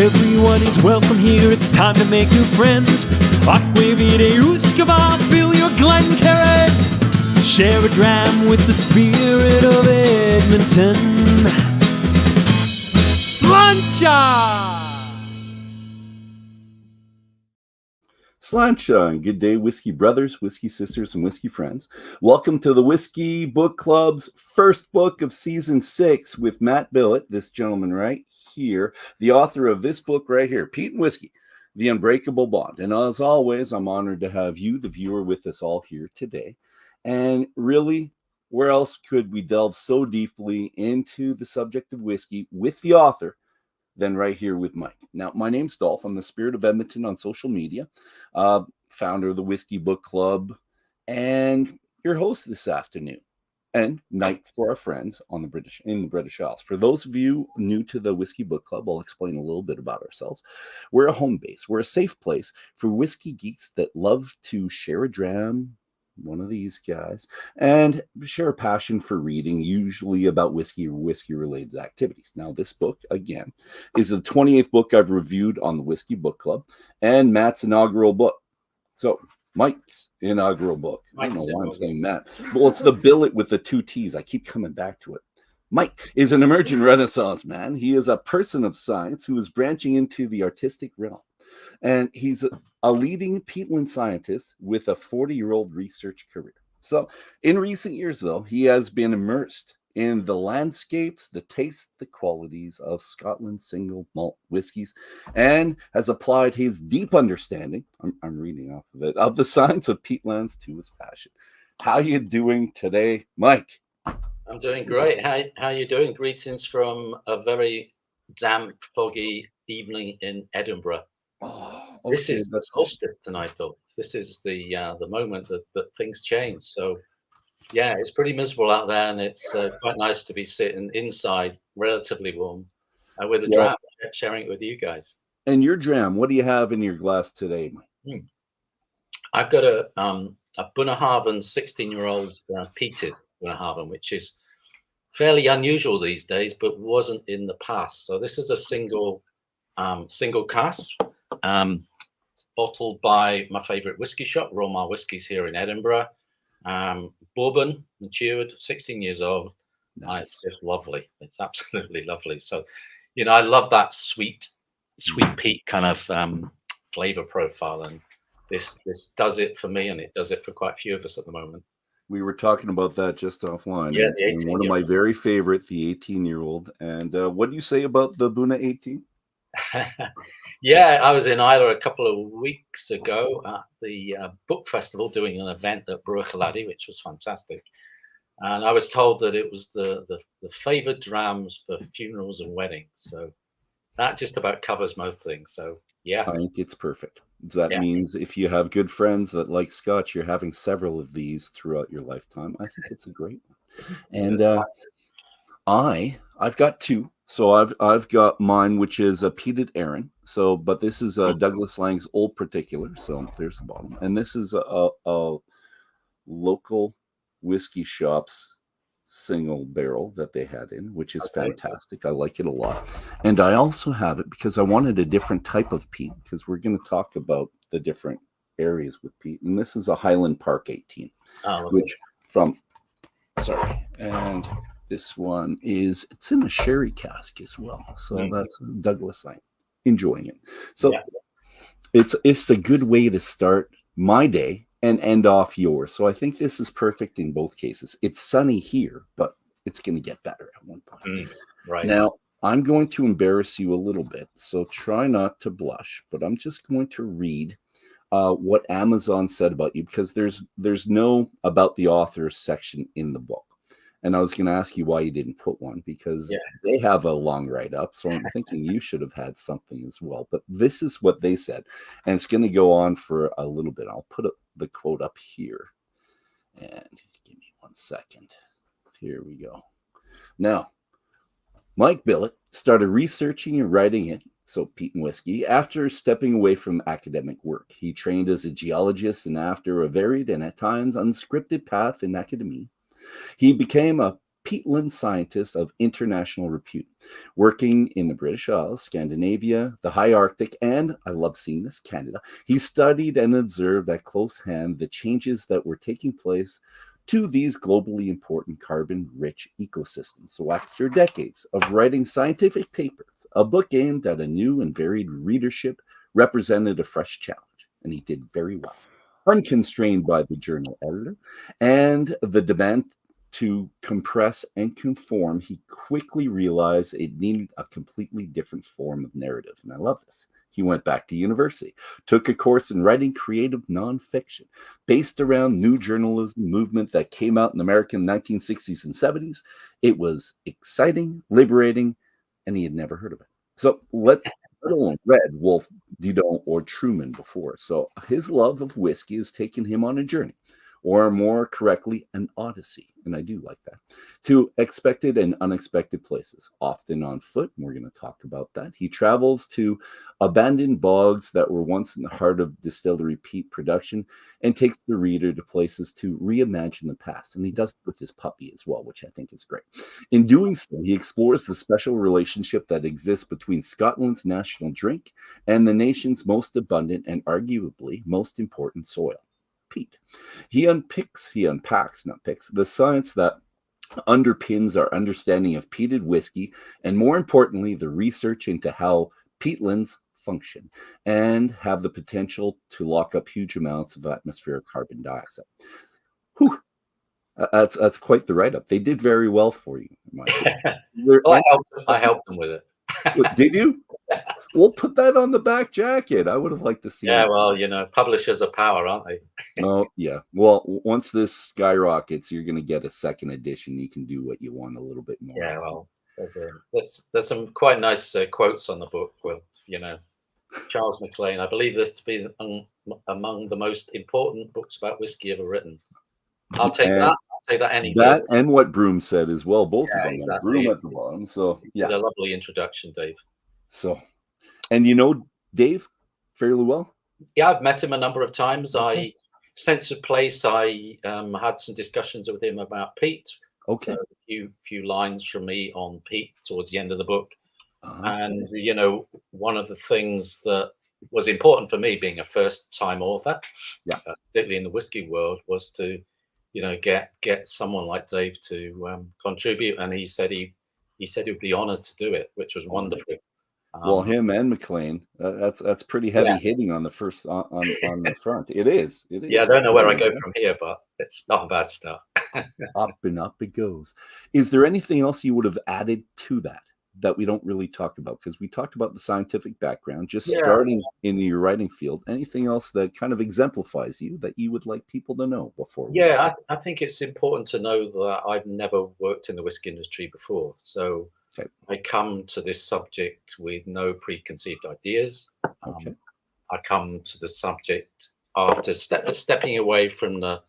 Everyone is welcome here, it's time to make new friends. Fill your Glencairn. Share a dram with the spirit of Edmonton. Sláinte and good day, whiskey brothers, whiskey sisters, and whiskey friends. Welcome to the Whiskey Book Club's first book of season 6 with Matt Billett, this gentleman right here, the author of this book right here, Peat and Whisky, The Unbreakable Bond. And as always, I'm honored to have you, the viewer, with us all here today. And really, where else could we delve so deeply into the subject of whiskey with the author than right here with Mike? Now, my name's Dolph. I'm the Spirit of Edmonton on social media, founder of the Whiskey Book Club, and your host this afternoon and night for our friends in the British Isles. For those of you new to the Whiskey Book Club, I'll explain a little bit about ourselves. We're a home base. We're a safe place for whiskey geeks that love to share a dram, one of these guys, and share a passion for reading, usually about whiskey or whiskey-related activities. Now, this book, again, is the 28th book I've reviewed on the Whiskey Book Club and Matt's inaugural book. So, Mike's inaugural book. I don't know why I'm saying Matt. Well, it's the Billett with the 2 T's. I keep coming back to it. Mike is an emerging Renaissance man. He is a person of science who is branching into the artistic realm. And he's a leading peatland scientist with a 40-year-old research career. So in recent years, though, he has been immersed in the landscapes, the taste, the qualities of Scotland's single malt whiskies, and has applied his deep understanding, I'm reading off of it, of the science of peatlands to his passion. How you doing today, Mike? I'm doing great. How are you doing? Greetings from a very damp, foggy evening in Edinburgh. Oh, okay. This is the solstice tonight, though. This is the moment that things change. So, yeah, it's pretty miserable out there, and it's quite nice to be sitting inside, relatively warm, with a dram, sharing it with you guys. And your dram, what do you have in your glass today, Mike? I've got a Bunnahabhain 16-year-old peated Bunnahabhain, which is fairly unusual these days, but wasn't in the past. So this is a single cask. Bottled by my favorite whiskey shop, Aroma Whiskies here in Edinburgh. Bourbon, matured, 16 years old. Nice. It's just lovely. It's absolutely lovely. So, I love that sweet peat kind of flavor profile, and this does it for me, and it does it for quite a few of us at the moment. We were talking about that just offline. Yeah, and one of my very favorite, the 18-year-old. And what do you say about the Buna 18? Yeah, I was in Islay a couple of weeks ago at the book festival doing an event at Brora, which was fantastic. And I was told that it was the favoured drams for funerals and weddings. So that just about covers most things. So, yeah. I think it's perfect. That means if you have good friends that like Scotch, you're having several of these throughout your lifetime. I think it's a great one. And I've got 2. So I've got mine, which is a peated Arran. So, but this is Douglas Lang's Old Particular. So there's the bottom, and this is a local whiskey shop's single barrel that they had in, which is fantastic. I like it a lot, and I also have it because I wanted a different type of peat because we're going to talk about the different areas with peat. And this is a Highland Park 18, and this one it's in a sherry cask as well. So that's Douglas Lang, enjoying it. So it's a good way to start my day and end off yours. So I think this is perfect in both cases. It's sunny here, but it's going to get better at one point. Right. Now, I'm going to embarrass you a little bit, so try not to blush, but I'm just going to read what Amazon said about you, because there's no about the author section in the book. And I was going to ask you why you didn't put one, because they have a long write-up. So I'm thinking you should have had something as well. But this is what they said. And it's going to go on for a little bit. I'll put the quote up here. And give me 1 second. Here we go. Now, Mike Billett started researching and writing it, so Peat and Whisky, after stepping away from academic work. He trained as a geologist, and after a varied and at times unscripted path in academia, he became a peatland scientist of international repute, working in the British Isles, Scandinavia, the high Arctic, and, I love seeing this, Canada. He studied and observed at close hand the changes that were taking place to these globally important carbon-rich ecosystems. So after decades of writing scientific papers, a book aimed at a new and varied readership represented a fresh challenge, and he did very well. Unconstrained by the journal editor and the demand to compress and conform, he quickly realized it needed a completely different form of narrative. And I love this. He went back to university, took a course in writing creative nonfiction based around new journalism movement that came out in the American 1960s and 70s. It was exciting, liberating, and he had never heard of it. So let alone read Wolfe, Didon, or Truman before. So his love of whiskey has taken him on a journey, or more correctly, an odyssey. And I do like that, to expected and unexpected places, often on foot. And we're going to talk about that. He travels to abandoned bogs that were once in the heart of distillery peat production and takes the reader to places to reimagine the past. And he does it with his puppy as well, which I think is great. In doing so, he explores the special relationship that exists between Scotland's national drink and the nation's most abundant and arguably most important soil, peat. He unpacks the science that underpins our understanding of peated whiskey, and more importantly, the research into how peatlands function and have the potential to lock up huge amounts of atmospheric carbon dioxide. Whew. That's quite the write-up. They did very well for you. Well, I helped them with it. Did you? We'll put that on the back jacket. I would have liked to see. Yeah, well, you know, publishers are power, aren't they? Oh, yeah. Well, once this skyrockets, you're going to get a second edition. You can do what you want a little bit more. Yeah, well, there's some quite nice quotes on the book. Well, you know, Charles MacLean. I believe this to be among the most important books about whiskey ever written. I'll take that. I'll take that any that and what Broom said as well. Both of them. Exactly. Broom at the bottom. So yeah, did a lovely introduction, Dave. So, and you know Dave fairly well. Yeah, I've met him a number of times. I sense of place. I had some discussions with him about peat. Okay. So a few lines from me on peat towards the end of the book. And you know, one of the things that was important for me, being a first-time author, particularly in the whiskey world, was to, you know, get someone like Dave to contribute. And he said he'd be honored to do it, which was wonderful. Well, him and MacLean, that's pretty heavy hitting on the first on the front. It is. Yeah, I don't know where I go from here, but it's not a bad start. Up and up it goes. Is there anything else you would have added to that we don't really talk about? Because we talked about the scientific background, just starting in your writing field. Anything else that kind of exemplifies you that you would like people to know before? I think it's important to know that I've never worked in the whiskey industry before. So I come to this subject with no preconceived ideas. I come to the subject after stepping away from the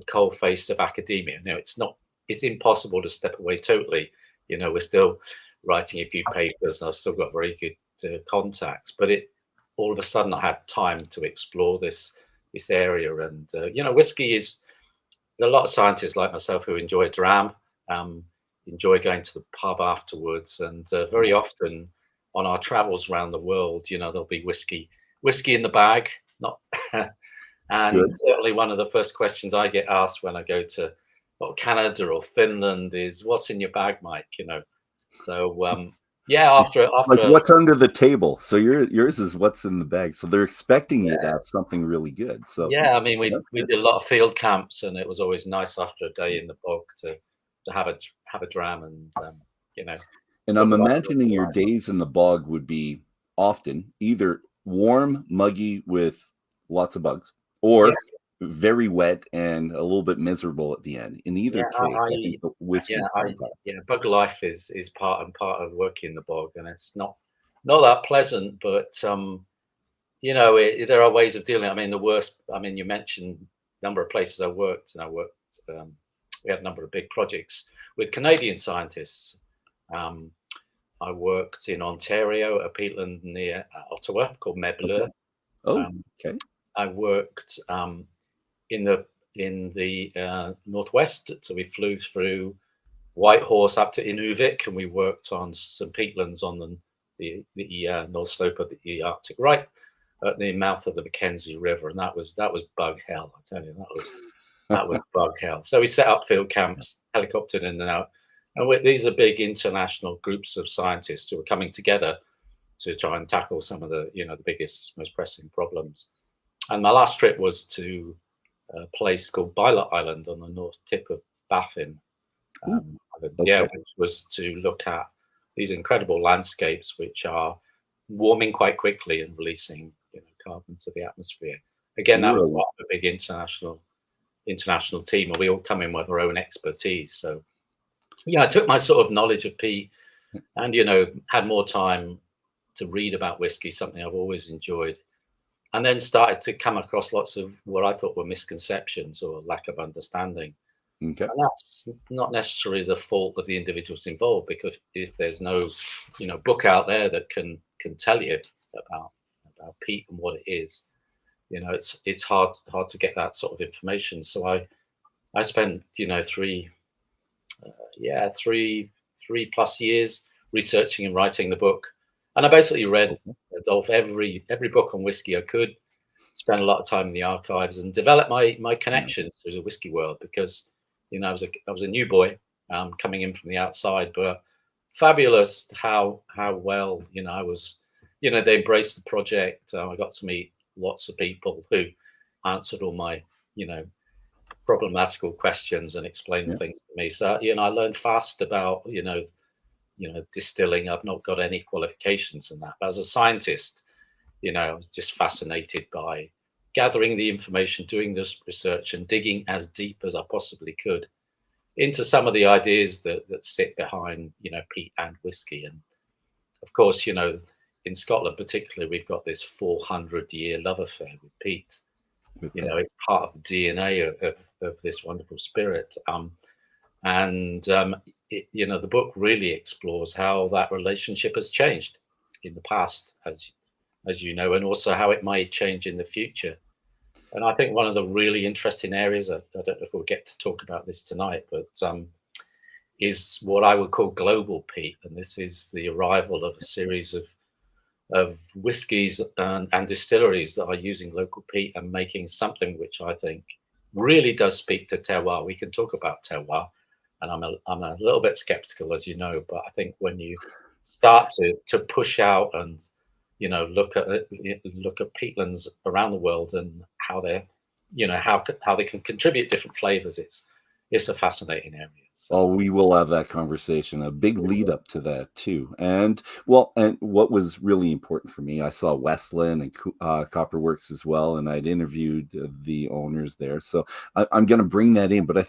cold face of academia. Now, it's impossible to step away totally. You know, we're still writing a few papers, and I've still got very good contacts. But all of a sudden, I had time to explore this area. And you know, whiskey is, there are a lot of scientists like myself who enjoy a dram. Enjoy going to the pub afterwards, and very often on our travels around the world, you know, there'll be whiskey in the bag. And certainly one of the first questions I get asked when I go to Canada or Finland is, "What's in your bag, Mike?" You know, so after like what's under the table. So yours is what's in the bag. So they're expecting you to have something really good. So I mean, we did a lot of field camps, and it was always nice after a day in the bog to have a dram, and you know. And I'm imagining your days in the bog would be often either warm, muggy with lots of bugs, or very wet and a little bit miserable at the end. In either case, I think the whiskey. Bug life is part of working in the bog, and it's not that pleasant. But you know, there are ways of dealing. I mean, you mentioned a number of places I worked, and we had a number of big projects with Canadian scientists. I worked in Ontario, a peatland near Ottawa called Melbourne. I worked in the northwest, so we flew through White Horse up to Inuvik, and we worked on some peatlands on the north slope of the Arctic, right at the mouth of the Mackenzie River, and that was bug hell. I tell you, that was bug hell. So we set up field camps, helicoptered in and out, and these are big international groups of scientists who are coming together to try and tackle some of the the biggest, most pressing problems. And my last trip was to a place called Billett Island on the north tip of Baffin. Island, okay. Which was to look at these incredible landscapes which are warming quite quickly and releasing carbon to the atmosphere. Again, that was part of a big international team, and we all come in with our own expertise. So I took my sort of knowledge of peat and had more time to read about whiskey, something I've always enjoyed, and then started to come across lots of what I thought were misconceptions or lack of understanding. Okay. And that's not necessarily the fault of the individuals involved, because if there's no book out there that can tell you about peat and what it is, it's hard to get that sort of information. So I spent 3+ years researching and writing the book, and I basically read Adolf every book on whiskey I could, spent a lot of time in the archives, and developed my connections to the whiskey world, because I was a new boy coming in from the outside, but fabulous how well I was. They embraced the project. I got to meet lots of people who answered all my problematical questions and explained things to me. So I learned fast about distilling. I've not got any qualifications in that, but as a scientist, I was just fascinated by gathering the information, doing this research, and digging as deep as I possibly could into some of the ideas that sit behind peat and whiskey. And of course, in Scotland particularly, we've got this 400-year love affair with peat. It's part of the DNA of this wonderful spirit. The book really explores how that relationship has changed in the past, as you know, and also how it might change in the future. And I think one of the really interesting areas, I don't know if we'll get to talk about this tonight, but is what I would call global peat. And this is the arrival of a series of whiskies and distilleries that are using local peat and making something which I think really does speak to terroir. We can talk about terroir, and I'm a little bit skeptical, as you know, but I think when you start to push out and look at peatlands around the world and how they're how they can contribute different flavors, it's a fascinating area. So. We will have that conversation, a big lead up to that too. And what was really important for me, I saw Westland and Copperworks as well, and I'd interviewed the owners there. So I'm going to bring that in, but I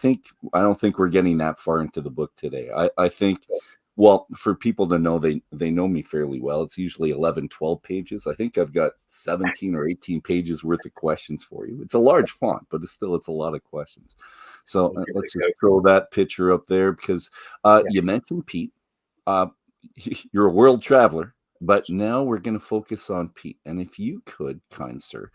don't think we're getting that far into the book today. I think, well, for people to know, they know me fairly well. It's usually 11, 12 pages. I think I've got 17 or 18 pages worth of questions for you. It's a large font, but it's a lot of questions. So let's just throw that picture up there, because you mentioned peat. You're a world traveler, but now we're going to focus on peat. And if you could, kind sir,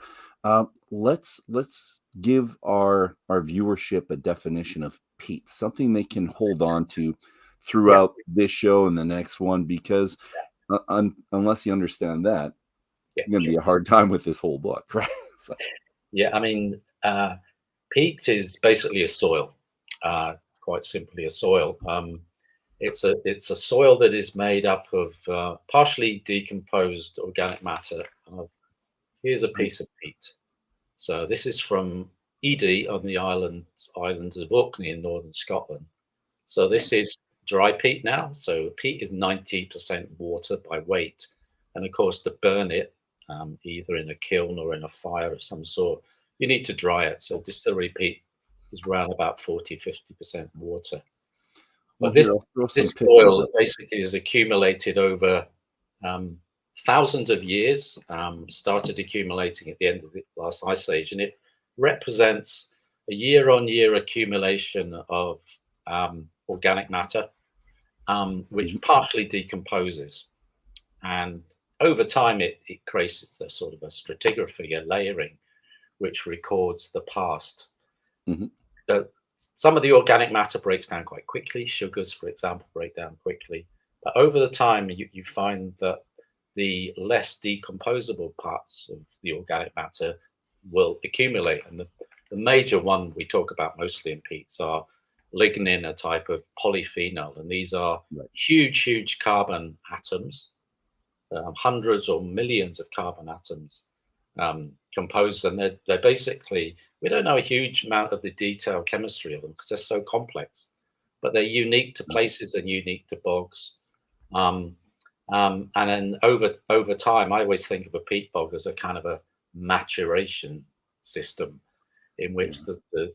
let's give our viewership a definition of peat, something they can hold on to throughout this show and the next one, because unless you understand that, it's going to be a hard time with this whole book, right? So. I mean, peat is basically a soil, quite simply a soil. It's a soil that is made up of partially decomposed organic matter. Here's a piece of peat. So this is from Edy on the islands of Orkney in northern Scotland. So this is dry peat now. So peat is 90% water by weight. And of course, to burn it, either in a kiln or in a fire of some sort, you need to dry it. So distillery peat is around about 40-50% water. But this soil basically is accumulated over thousands of years, started accumulating at the end of the last ice age, and it represents a year-on-year accumulation of organic matter, which partially decomposes. And over time, it creates a sort of a stratigraphy, a layering, which records the past. some of the organic matter breaks down quite quickly. Sugars, for example, break down quickly. But over the time, you find that the less decomposable parts of the organic matter will accumulate. And the major one we talk about mostly in peats are lignin, a type of polyphenol. And these are huge carbon atoms, hundreds or millions of carbon atoms composed. And they're basically, we don't know a huge amount of the detailed chemistry of them because they're so complex, but they're unique to places and unique to bogs. And then over time, I always think of a peat bog as a kind of a maturation system in which the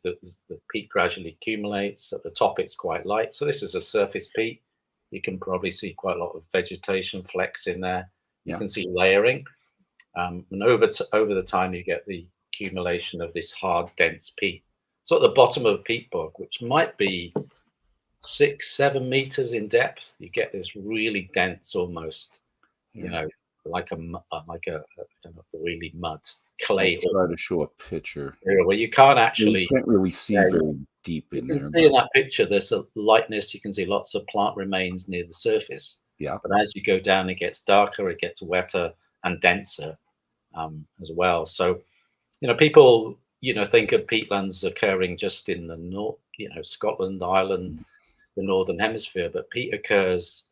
peat gradually accumulates. At the top, it's quite light. So this is a surface peat. You can probably see quite a lot of vegetation flecks in there. You can see layering. And over the time, you get the accumulation of this hard, dense peat. So at the bottom of a peat bog, which might be 6-7 meters in depth, you get this really dense, almost, you know, like a kind of really mud clay. I'll try to show a picture Where you can't actually, you can't really see very deep in there. You can see in that picture, there's a lightness. You can see lots of plant remains near the surface. But as you go down, it gets darker, it gets wetter and denser as well. So, you know, people, you know, think of peatlands occurring just in the north, you know, Scotland, Ireland, the northern hemisphere, but peat occurs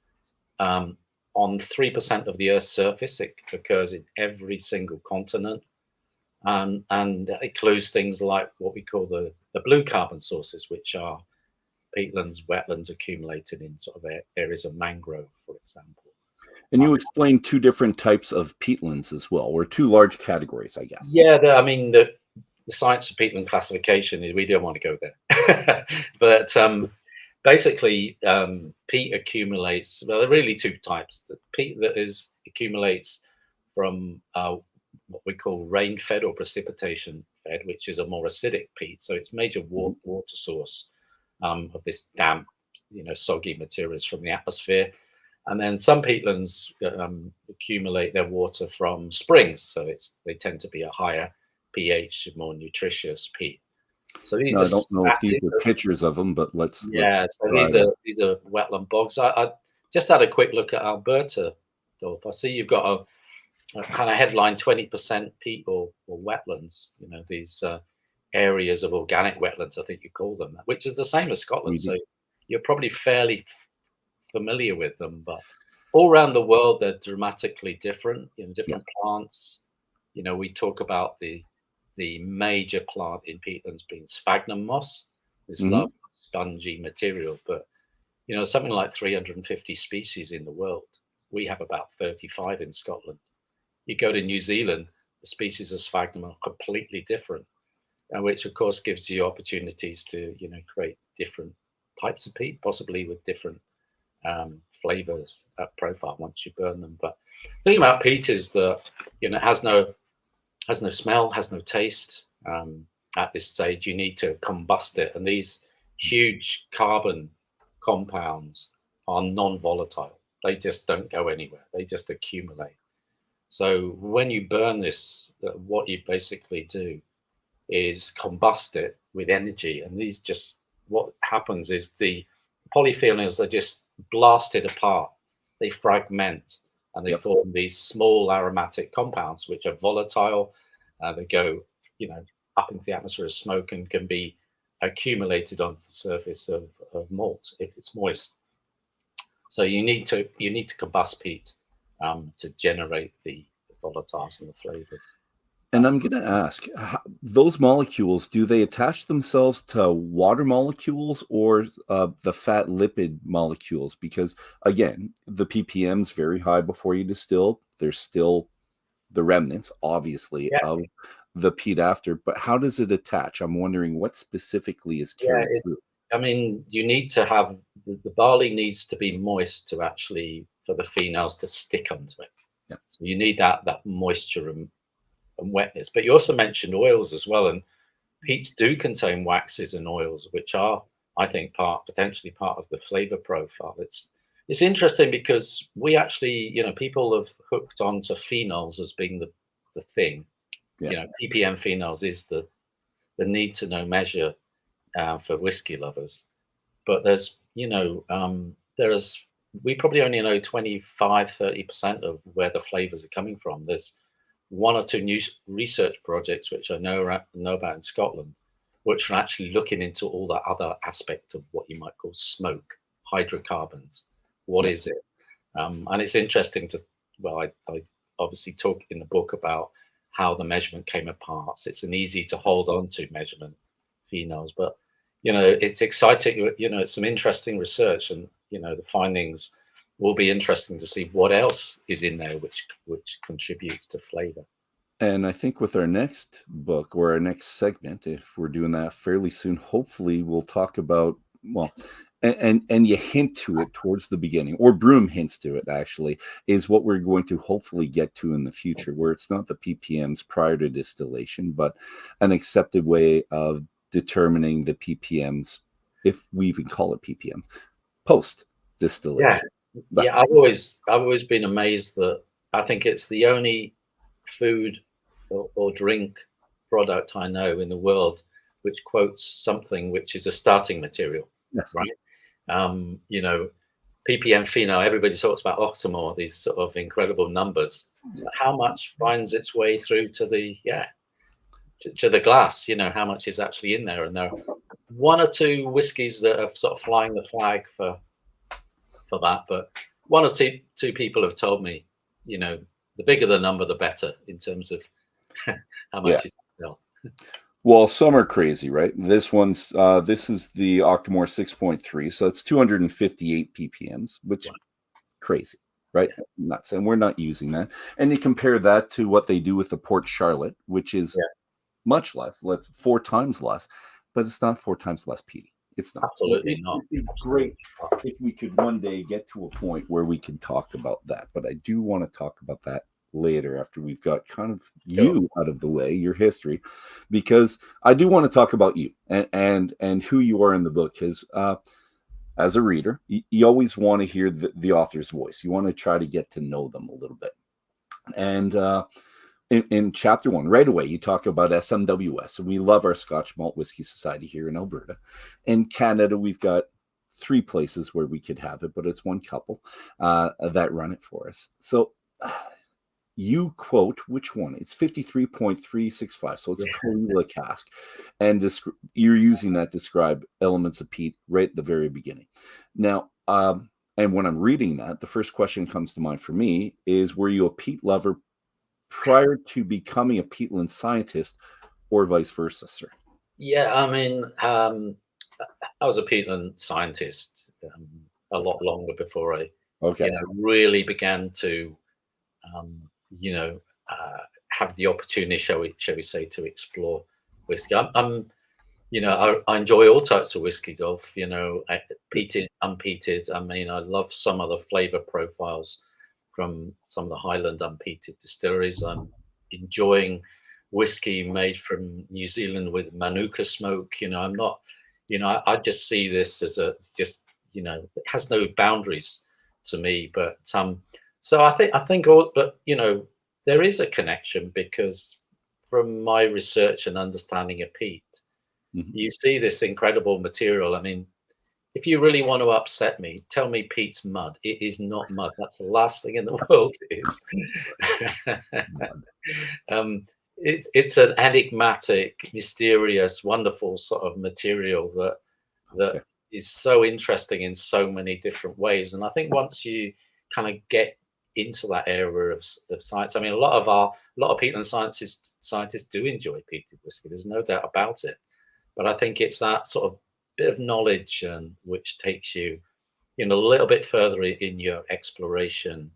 on 3% of the Earth's surface. It occurs in every single continent, and it includes things like what we call the blue carbon sources, which are peatlands, wetlands accumulated in sort of areas of mangrove, for example. And you explained two different types of peatlands as well, or two large categories, I guess. Yeah, I mean, the science of peatland classification is, we don't want to go there, but basically, peat accumulates. Well, there are really two types. The peat that accumulates from what we call rain-fed or precipitation-fed, which is a more acidic peat. So it's major water source of this damp, you know, soggy materials from the atmosphere. And then some peatlands accumulate their water from springs. So they tend to be a higher pH, more nutritious peat. So these I don't know if these are pictures of them, but let's so these are wetland bogs. I just had a quick look at Alberta, Dolph. I see you've got a kind of headline 20% peat or wetlands. You know, these areas of organic wetlands, I think you call them, which is the same as Scotland. So you're probably fairly familiar with them, but all around the world they're dramatically different. You know, different plants. You know, we talk about the major plant in peatlands being sphagnum moss, this lovely spongy material. But you know, something like 350 species in the world. We have about 35 in Scotland. You go to New Zealand, the species of sphagnum are completely different, and which of course gives you opportunities to, you know, create different types of peat, possibly with different flavors, profile once you burn them. But the thing about peat is that, you know, it has no smell, has no taste. At this stage, you need to combust it, and these huge carbon compounds are non-volatile. They just don't go anywhere. They just accumulate. So when you burn this, what you basically do is combust it with energy. And these just, what happens is the polyphenols are just blasted apart. They fragment and they form these small aromatic compounds, which are volatile. They go, you know, up into the atmosphere as smoke and can be accumulated onto the surface of malt if it's moist. So you need to combust peat to generate the volatiles and the flavors. And I'm going to ask, those molecules, do they attach themselves to water molecules or the fat lipid molecules? Because again, the ppm is very high before you distill. There's still the remnants, obviously, of the peat after. But how does it attach? I'm wondering what specifically is carried through. I mean, you need to have the barley needs to be moist to actually for the phenols to stick onto it. So you need that moisture and wetness. But you also mentioned oils as well, and peats do contain waxes and oils, which are, I think, potentially part of the flavor profile. It's interesting because we actually, you know, people have hooked onto phenols as being the thing. You know, ppm phenols is the need to know measure for whiskey lovers. But there's, we probably only know 25-30% of where the flavors are coming from. There's one or two new research projects which I know about in Scotland, which are actually looking into all that other aspect of what you might call smoke, hydrocarbons. What is it? And it's interesting I obviously talk in the book about how the measurement came apart. So it's an easy to hold on to measurement, phenols, but it's exciting. It's some interesting research, and the findings will be interesting to see what else is in there which contributes to flavor. And I think with our next book or our next segment, if we're doing that fairly soon, hopefully we'll talk about, and you hint to it towards the beginning, or Broom hints to it actually, is what we're going to hopefully get to in the future, where it's not the ppms prior to distillation, but an accepted way of determining the ppms, if we even call it ppms, post distillation. Yeah, I've always been amazed that I think it's the only food or drink product I know in the world which quotes something which is a starting material. Yes. Right? ppm phenol, everybody talks about octomore, these sort of incredible numbers. How much finds its way through to the to the glass? How much is actually in there? And there are one or two whiskies that are sort of flying the flag for that, but one or two people have told me, the bigger the number, the better in terms of how much you can sell. Well, some are crazy, right? This one's this is the Octomore 6.3, so it's 258 ppms, which crazy, right? Nuts, and we're not using that. And you compare that to what they do with the Port Charlotte, which is much less, 4 times less, but it's not 4 times less peaty. It's not. Absolutely not. It'd be great if we could one day get to a point where we can talk about that. But I do want to talk about that later after we've got kind of you out of the way, your history, because I do want to talk about you and who you are in the book. Because as a reader, you always want to hear the author's voice. You want to try to get to know them a little bit. And in chapter 1, right away, you talk about SMWS. And we love our Scotch Malt Whiskey Society here in Alberta. In Canada, we've got 3 places where we could have it, but it's one couple that run it for us. So you quote which one? It's 53.365. So it's a Caligula cask. And you're using that to describe elements of peat right at the very beginning. Now, and when I'm reading that, the first question comes to mind for me is, were you a peat lover prior to becoming a peatland scientist, or vice versa, sir? Yeah, I mean, I was a peatland scientist a lot longer before I really began to have the opportunity, shall we say, to explore whiskey. I enjoy all types of whiskey, Dolph. Peated, unpeated. I mean, I love some of the flavor profiles from some of the Highland unpeated distilleries. I'm enjoying whiskey made from New Zealand with Manuka smoke. I'm not, I just see this as it has no boundaries to me. But so I think there is a connection, because from my research and understanding of peat, you see this incredible material. I mean, if you really want to upset me, tell me peat's mud. It is not mud. That's the last thing in the world it is. It's an enigmatic, mysterious, wonderful sort of material that is so interesting in so many different ways. And I think once you kind of get into that area of science, I mean, a lot of peatland scientists do enjoy peated whiskey. There's no doubt about it. But I think it's that sort of bit of knowledge which takes you a little bit further in your exploration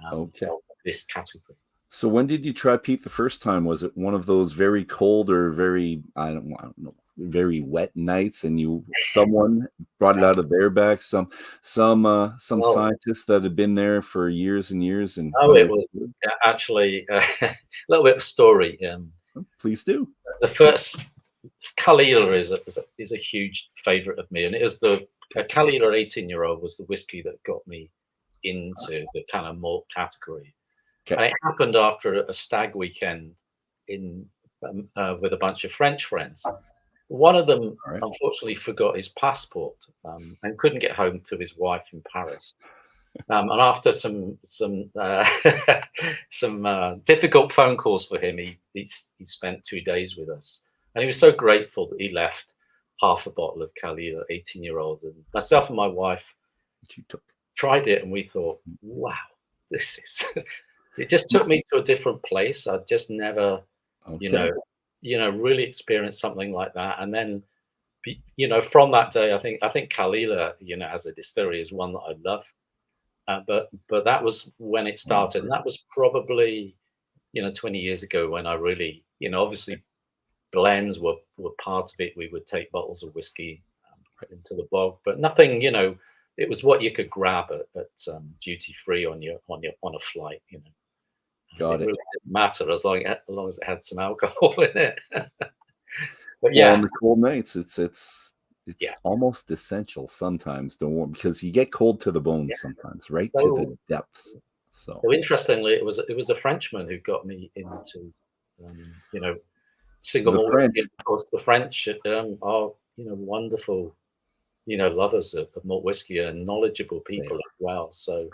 of this category. So when did you try peat the first time? Was it one of those very cold or very, I don't know, very wet nights, and someone brought it out of their back? Some scientists that had been there for years and years. And it was actually a little bit of a story. Please do. The first Caligula is a huge favorite of me, and it is the Caligula 18-year-old was the whiskey that got me into the kind of malt category. And it happened after a stag weekend with a bunch of French friends. One of them, All right. unfortunately, forgot his passport and couldn't get home to his wife in Paris. And after some some difficult phone calls for him, he spent 2 days with us, and he was so grateful that he left half a bottle of Kalila, 18-year-old, and myself and my wife That you took. tried it, and we thought, wow, this is. It just took me to a different place. I'd just never, you Okay. know, really experienced something like that, and then. You know, from that day, I think Kalila, you know, as a distillery, is one that I love. But that was when it started, and that was probably 20 years ago when I really, obviously blends were part of it. We would take bottles of whiskey into the bog, but nothing, it was what you could grab at duty free on a flight. Got It it. really didn't matter as long as it had some alcohol in it. But Well, yeah, on the cold nights, it's Yeah. almost essential sometimes to warm because you get cold to the bones sometimes, right to So- the depths. So So interestingly, it was a Frenchman who got me into single The malt French. whiskey. Of course, the French are wonderful lovers of malt whiskey and knowledgeable people as well. So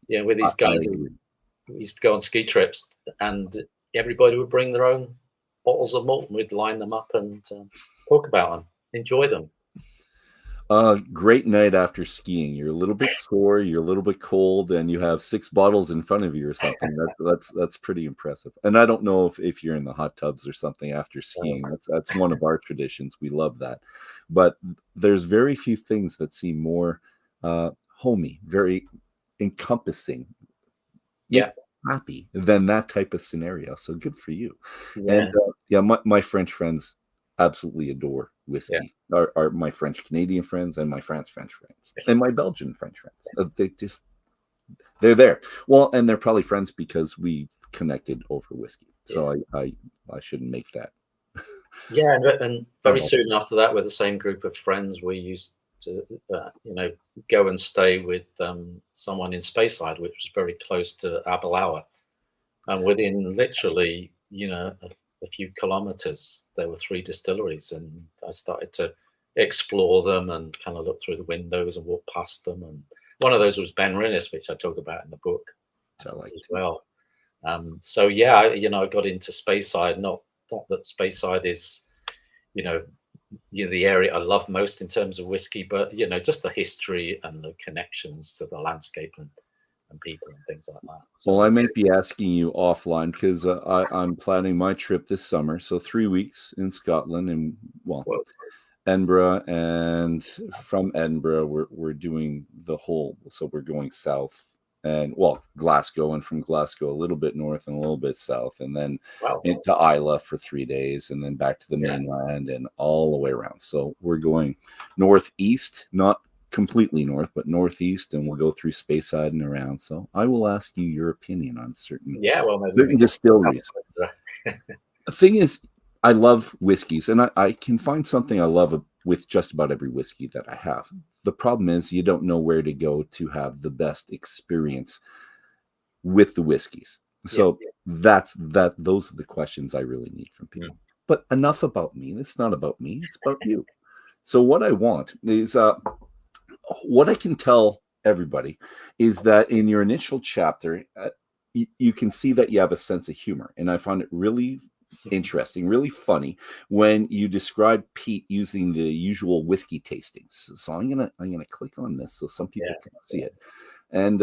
with these guys, we used to go on ski trips, and everybody would bring their own bottles of malt, and we'd line them up and talk about them, enjoy them. Great night after skiing. You're a little bit sore, you're a little bit cold, and you have 6 bottles in front of you or something. That's pretty impressive. And I don't know if you're in the hot tubs or something after skiing. That's one of our traditions. We love that. But there's very few things that seem more homey, very encompassing, Yeah. happy than that type of scenario. So good for you. Yeah. And my French friends absolutely adore whiskey. Are my French Canadian friends and my French friends and my Belgian French friends. They're there. Well, and they're probably friends because we connected over whiskey. So I shouldn't make that. Yeah, and very soon after that, with the same group of friends, we used to go and stay with someone in Speyside, which was very close to Aberlour, and within literally a few kilometers there were 3 distilleries, and I started to explore them and kind of look through the windows and walk past them, and one of those was Ben Rinnis, which I talk about in the book I like as well. So yeah, I got into Speyside, not that Speyside is the area I love most in terms of whiskey, but just the history and the connections to the landscape and people and things like that. So, Well, I might be asking you offline because I'm planning my trip this summer. So 3 weeks in Scotland, and Edinburgh, and from Edinburgh we're doing the whole. So we're going south and Glasgow, and from Glasgow a little bit north and a little bit south, and then into Islay for 3 days, and then back to the mainland and all the way around. So we're going northeast, not completely north, but northeast, and we'll go through Speyside and around. So I will ask you your opinion on certain distilleries. The thing is, I love whiskeys, and I can find something I love with just about every whiskey that I have. The problem is you don't know where to go to have the best experience with the whiskeys. So those are the questions I really need from people. But enough about me. It's not about me. It's about you. So what I want is what I can tell everybody is that in your initial chapter, you can see that you have a sense of humor. And I found it really interesting, really funny when you describe peat using the usual whiskey tastings. So I'm gonna click on this so some people can see it. And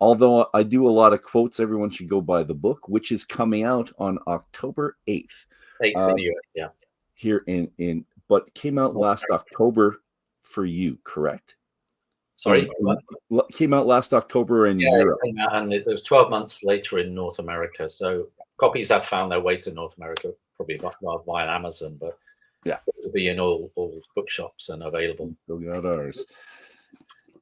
although I do a lot of quotes, everyone should go buy the book, which is coming out on October 8th. Here but came out last October for you, correct? Sorry, came out last October in Europe. It came out, and it was 12 months later in North America. So copies have found their way to North America, probably via Amazon, but it'll be in all bookshops and available. We got ours.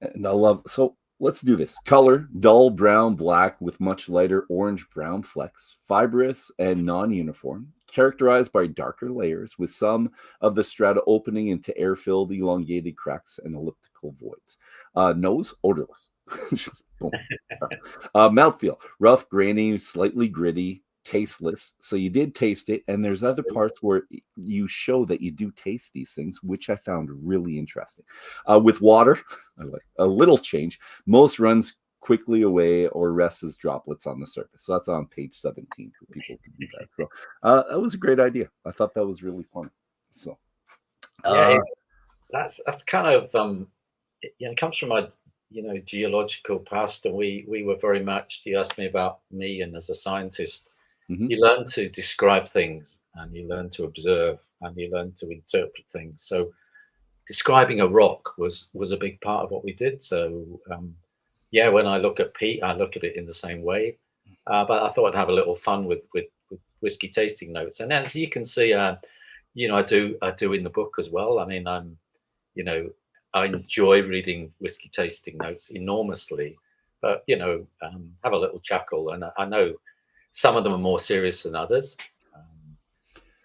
And I love, so let's do this. Color, dull brown black with much lighter orange brown flecks, fibrous and non-uniform, characterized by darker layers with some of the strata opening into air-filled elongated cracks and elliptical voids. Nose, odorless. Mouthfeel, rough, grainy, slightly gritty. tasteless. So you did taste it, and there's other parts where you show that you do taste these things, which I found really interesting. With water, a little change. Most runs quickly away or rests as droplets on the surface. So that's on page 17 for people to do that. So that was a great idea. I thought that was really fun. So that's kind of it comes from my geological past, and we were very much. You asked me about me, and as a scientist, you learn to describe things, and you learn to observe, and you learn to interpret things. So describing a rock was a big part of what we did. So when I look at peat, I look at it in the same way. But I thought I'd have a little fun with whiskey tasting notes. And as you can see, I do in the book as well. I mean, I enjoy reading whiskey tasting notes enormously, but have a little chuckle. And I know some of them are more serious than others.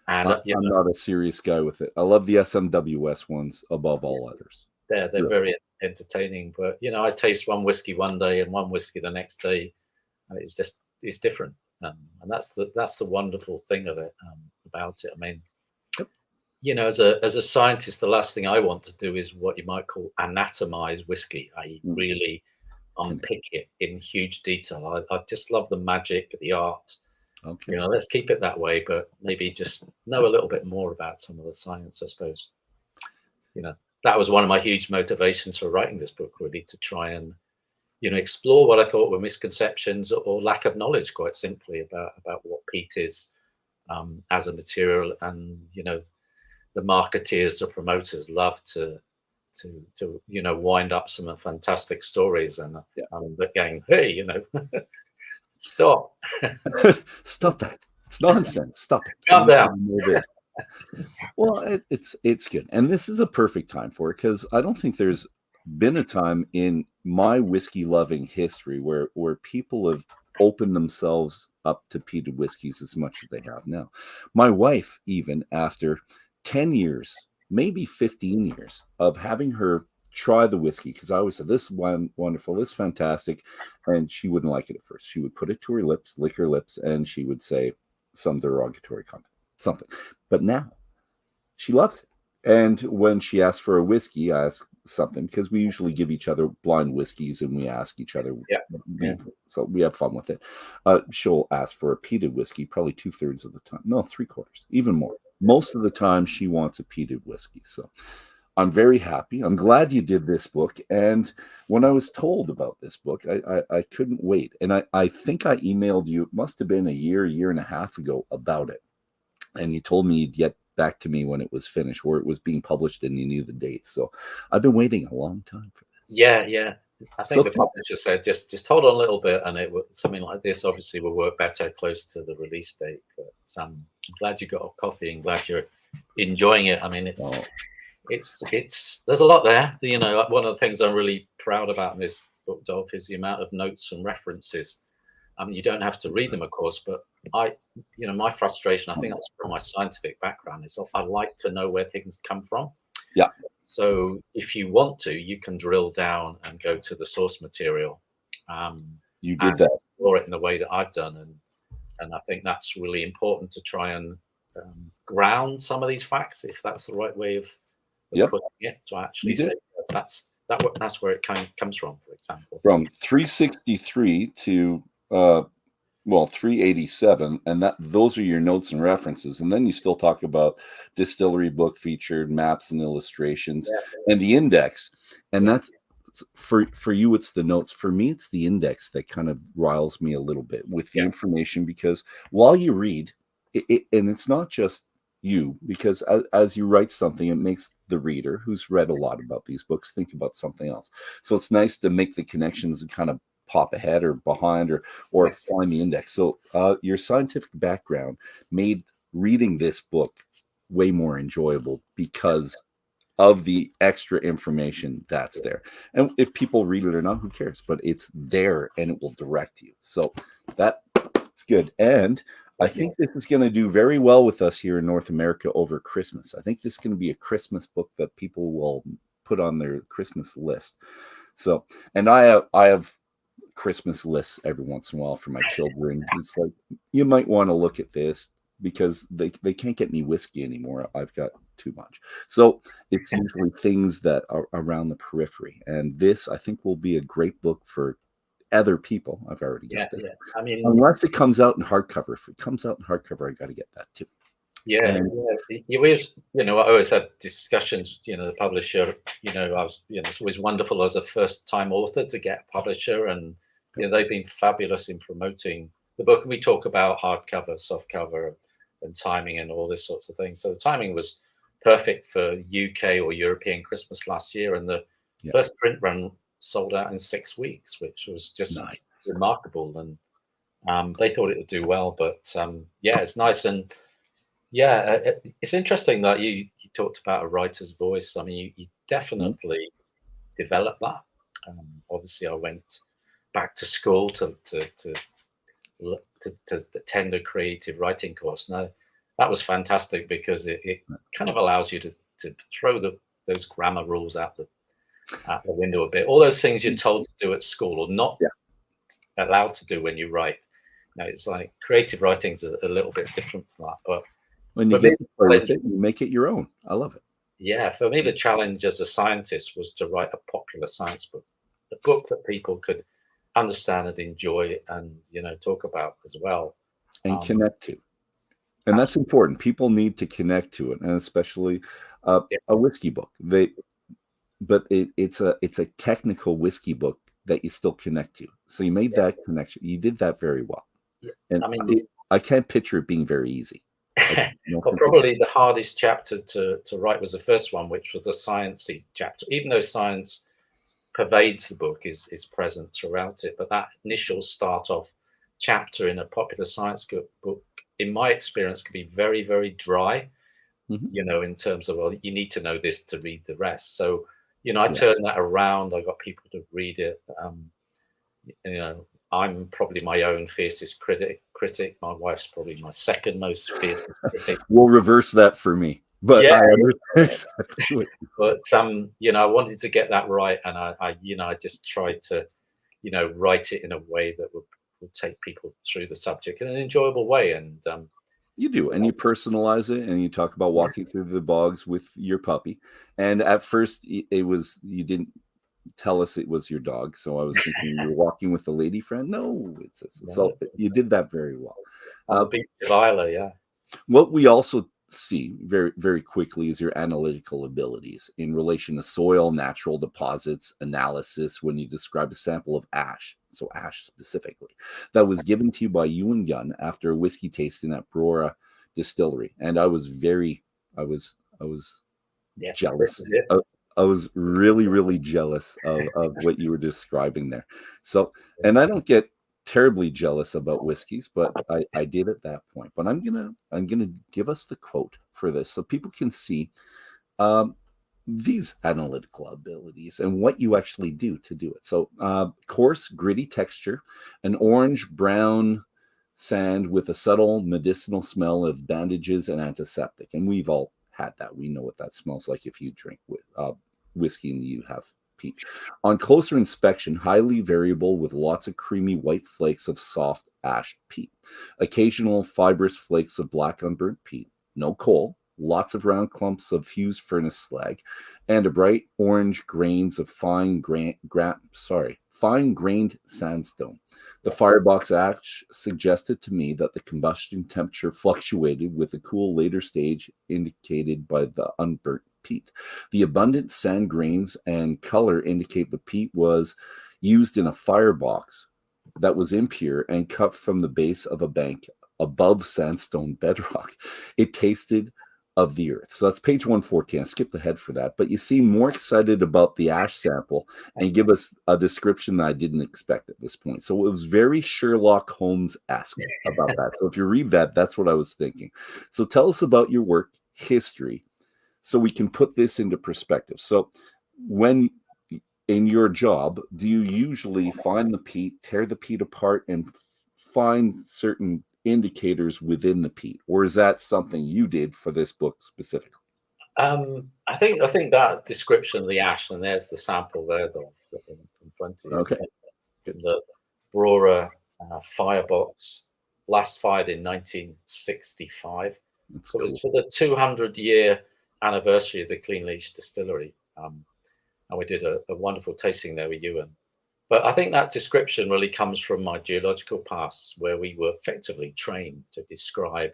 I'm not a serious guy with it. I love the SMWS ones above all others. They're very entertaining, but I taste one whiskey one day and one whiskey the next day, and it's different. And that's the wonderful thing of it, about it. I mean, as a scientist, the last thing I want to do is what you might call anatomize whiskey. I really unpick it in huge detail. I just love the magic, the art. Okay. Let's keep it that way, but maybe just know a little bit more about some of the science, I suppose. That was one of my huge motivations for writing this book, really, to try and, explore what I thought were misconceptions or lack of knowledge, quite simply, about what peat is as a material. And, the marketeers, the promoters love to wind up some fantastic stories, and they're going, hey, stop. Stop that. It's nonsense. Stop it. Calm down. Well, it's good. And this is a perfect time for it, because I don't think there's been a time in my whiskey loving history where people have opened themselves up to peated whiskeys as much as they have now. My wife, even after 10 years, maybe 15 years of having her try the whiskey, because I always said, this is wonderful, this is fantastic, and she wouldn't like it at first. She would put it to her lips, lick her lips, and she would say some derogatory comment, something. But now she loves it. And when she asks for a whiskey, I ask something, because we usually give each other blind whiskeys and we ask each other. So we have fun with it. She'll ask for a peated whiskey probably 2/3 of the time. No, 3/4, even more. Most of the time she wants a peated whiskey. So I'm very happy. I'm glad you did this book. And when I was told about this book, I couldn't wait. And I think I emailed you, it must have been a year and a half ago, about it. And you told me you'd get back to me when it was finished, or it was being published and you knew the date. So I've been waiting a long time for this. Yeah. I think the publisher said, just hold on a little bit, and something like this obviously will work better close to the release date. But I'm glad you got a copy and glad you're enjoying it. I mean, it's there's a lot there. One of the things I'm really proud about in this book, Dolph, is the amount of notes and references. I mean, you don't have to read them, of course, but my frustration, I think that's from my scientific background, is I like to know where things come from. Yeah. So if you want to, you can drill down and go to the source material. You did that. Explore it in the way that I've done, and I think that's really important to try and ground some of these facts, if that's the right way of putting it. To actually say that's where it comes from. For example, from 363 to 387, and those are your notes and references, and then you still talk about distillery book featured maps and illustrations and the index, and that's for you, it's the notes. For me, it's the index that kind of riles me a little bit with the information, because while you read it, and it's not just you, because as you write something, it makes the reader who's read a lot about these books think about something else. So it's nice to make the connections and kind of pop ahead or behind or find the index. So your scientific background made reading this book way more enjoyable because of the extra information that's there. And if people read it or not, who cares? But it's there and it will direct you. So that's good. And I think this is going to do very well with us here in North America over Christmas. I think this is going to be a Christmas book that people will put on their Christmas list. So, and I have Christmas lists every once in a while for my children. It's like, you might want to look at this because they can't get me whiskey anymore. I've got too much. So it's usually things that are around the periphery. And this, I think, will be a great book for other people. I've already got this. Yeah. I mean, unless it comes out in hardcover. If it comes out in hardcover, I got to get that too. Yeah. You always, I always had discussions, the publisher, it's always wonderful as a first time author to get a publisher, and they've been fabulous in promoting the book. And we talk about hardcover, softcover, and timing and all this sorts of things. So the timing was perfect for UK or European Christmas last year, and the first print run sold out in 6 weeks, which was just remarkable. And they thought it would do well, but it's nice. And it's interesting that you talked about a writer's voice. I mean, you definitely develop that. Obviously, I went back to school to attend a creative writing course. Now, that was fantastic because it kind of allows you to throw those grammar rules out the window a bit. All those things you're told to do at school or not allowed to do when you write. Now, it's like creative writing's a little bit different from that, but when you get with it, you make it your own. I love it. Yeah, for me, the challenge as a scientist was to write a popular science book, a book that people could understand and enjoy and, talk about as well. And connect to. And that's important. People need to connect to it, and especially a whiskey book. But it's a technical whiskey book that you still connect to. So you made that connection. You did that very well. Yeah. And I can't picture it being very easy. Well, probably the hardest chapter to write was the first one, which was the sciencey chapter. Even though science pervades the book, is present throughout it, but that initial start off chapter in a popular science book, in my experience, can be very, very dry. In terms of, well, you need to know this to read the rest. So, I turned that around. I got people to read it. I'm probably my own fiercest critic. My wife's probably my second most fiercest critic. We'll reverse that for me. But I understand exactly. But I wanted to get that right, and I just tried to, write it in a way that would take people through the subject in an enjoyable way. And you do, and you personalize it, and you talk about walking through the bogs with your puppy. And at first, you didn't tell us it was your dog, so I was thinking you were walking with a lady friend. No, so you did that very well. Big Delilah, yeah. What we also see very, very quickly is your analytical abilities in relation to soil, natural deposits, analysis. When you describe a sample of ash, so ash specifically, that was given to you by you and Gunn after a whiskey tasting at Brora distillery, and I was jealous. I was really, really jealous of what you were describing there. So, and I don't get terribly jealous about whiskeys, but I did at that point. But I'm gonna give us the quote for this so people can see these analytical abilities and what you actually do to do it. So, coarse, gritty texture, an orange brown sand with a subtle medicinal smell of bandages and antiseptic, and we've all had that. We know what that smells like if you drink whiskey and you have peat. On closer inspection, highly variable with lots of creamy white flakes of soft ash peat, occasional fibrous flakes of black unburnt peat, no coal, lots of round clumps of fused furnace slag, and a bright orange grains of fine-grained sandstone. The firebox ash suggested to me that the combustion temperature fluctuated with a cool later stage indicated by the unburnt peat. The abundant sand grains and color indicate the peat was used in a firebox that was impure and cut from the base of a bank above sandstone bedrock. It tasted of the earth. So that's page 114. I skipped ahead for that, but you seem more excited about the ash sample and give us a description that I didn't expect at this point. So it was very Sherlock Holmes-esque about that. So if you read that, that's what I was thinking. So tell us about your work history so we can put this into perspective. So when in your job, do you usually find the peat, tear the peat apart, and find certain indicators within the peat, or is that something you did for this book specifically? I think that description of the ash, and there's the sample there, in front of you. Okay. Brora firebox, last fired in 1965. That's So it was cool. for the 200-year anniversary of the Clean Leach distillery. And we did a wonderful tasting there with Ewan. But I think that description really comes from my geological past, where we were effectively trained to describe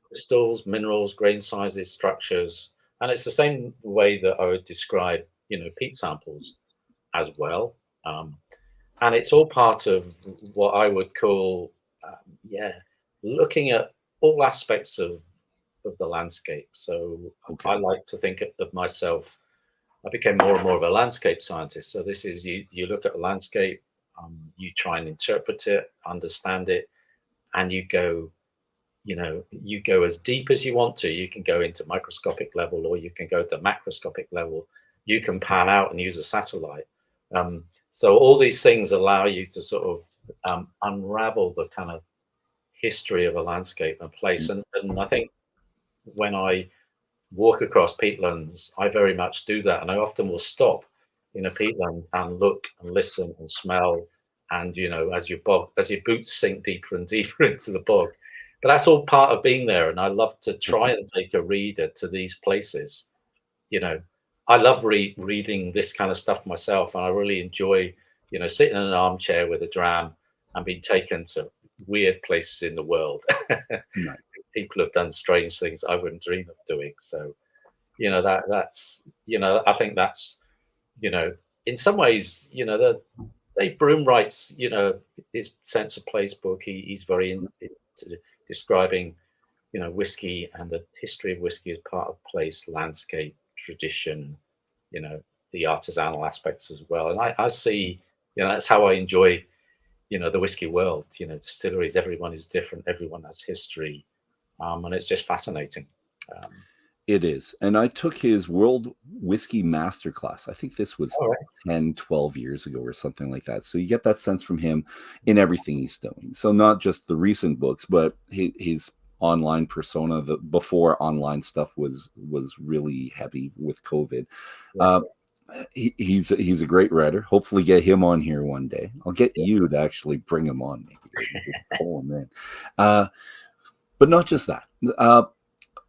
crystals, minerals, grain sizes, structures. And it's the same way that I would describe, peat samples as well. And it's all part of what I would call, looking at all aspects of the landscape. So I like to think of myself. I became more and more of a landscape scientist. So this is you look at a landscape, you try and interpret it, understand it, and you go as deep as you want to. You can go into microscopic level, or you can go to macroscopic level. You can pan out and use a satellite. So all these things allow you to sort of unravel the kind of history of a landscape and place. And I think when I walk across peatlands, I very much do that. And I often will stop in a peatland and look and listen and smell. And, as your boots sink deeper and deeper into the bog. But that's all part of being there. And I love to try and take a reader to these places. I love reading this kind of stuff myself. And I really enjoy, sitting in an armchair with a dram and being taken to weird places in the world. Right. People have done strange things I wouldn't dream of doing. So, that's I think that's, in some ways, Dave Broom writes, his Sense of Place book. He's very into describing, whiskey and the history of whiskey as part of place, landscape, tradition, the artisanal aspects as well. And I see, that's how I enjoy, the whiskey world. Distilleries, everyone is different, everyone has history, and it's just fascinating. It is. And I took his World Whiskey Masterclass. I think this was 10, 12 years ago or something like that. So you get that sense from him in everything he's doing. So not just the recent books, but his online persona, the before online stuff was really heavy with COVID. He's a great writer. Hopefully get him on here one day. I'll get you to actually bring him on, maybe. Pull him in. But not just that.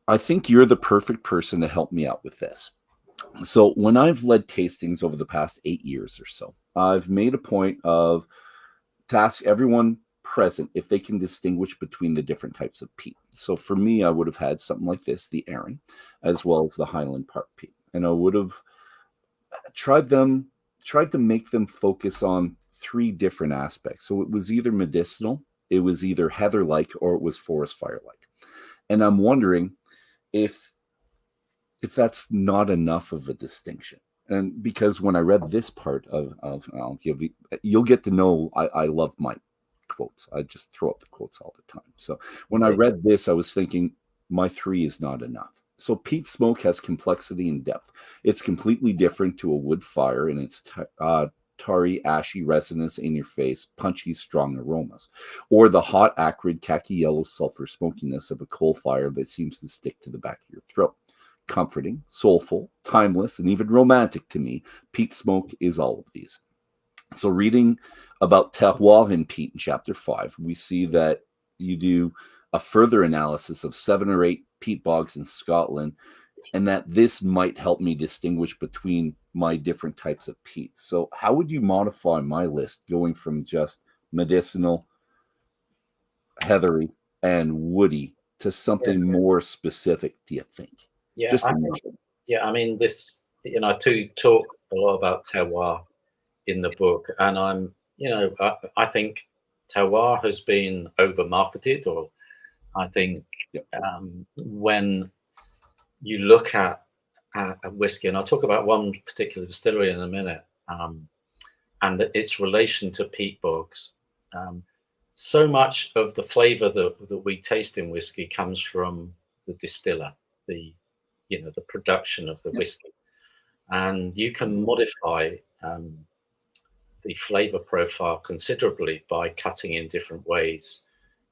I think you're the perfect person to help me out with this. So when I've led tastings over the past 8 years or so, I've made a point of to ask everyone present if they can distinguish between the different types of peat. So for me, I would have had something like this, the Arran, as well as the Highland Park peat. And I would have tried to make them focus on 3 different aspects. So it was either medicinal, it was either heather-like, or it was forest fire-like. And I'm wondering if that's not enough of a distinction. And because when I read this part of you'll get to know I love my quotes. I just throw up the quotes all the time. So when I read this, I was thinking my 3 is not enough. So peat smoke has complexity and depth. It's completely different to a wood fire in its tarry, ashy resonance, in your face, punchy, strong aromas, or the hot, acrid, khaki yellow sulfur smokiness of a coal fire that seems to stick to the back of your throat. Comforting, soulful, timeless, and even romantic to me, peat smoke is all of these. So reading about terroir in peat in chapter 5, we see that you do a further analysis of 7 or 8 peat bogs in Scotland, and that this might help me distinguish between my different types of peat. So how would you modify my list going from just medicinal, heathery, and woody to something more specific, do you think? Yeah, I mean, this, I do talk a lot about terroir in the book, and I think terroir has been over marketed, or I think when you look at whiskey, and I'll talk about one particular distillery in a minute, and its relation to peat bogs. So much of the flavor that we taste in whiskey comes from the distiller, the production of the whiskey, and you can modify the flavor profile considerably by cutting in different ways,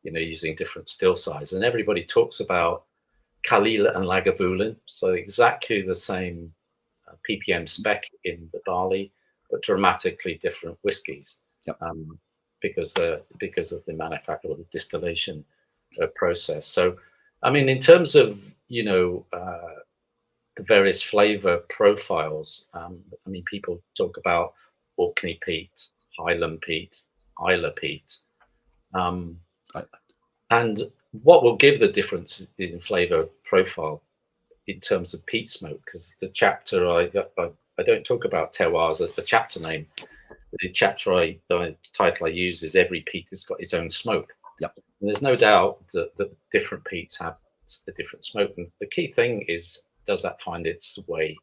using different still size. And everybody talks about Khalil and Lagavulin, so exactly the same ppm spec in the barley, but dramatically different whiskies. because of the manufacture or the distillation process. So, I mean, in terms of the various flavor profiles, I mean, people talk about Orkney peat, Highland peat, Isla peat, and what will give the difference in flavor profile in terms of peat smoke, because the chapter I don't talk about terroirs at the chapter name. The title I use is Every Peat has got its own smoke. Yep. And there's no doubt that different peats have a different smoke. And the key thing is, does that find its way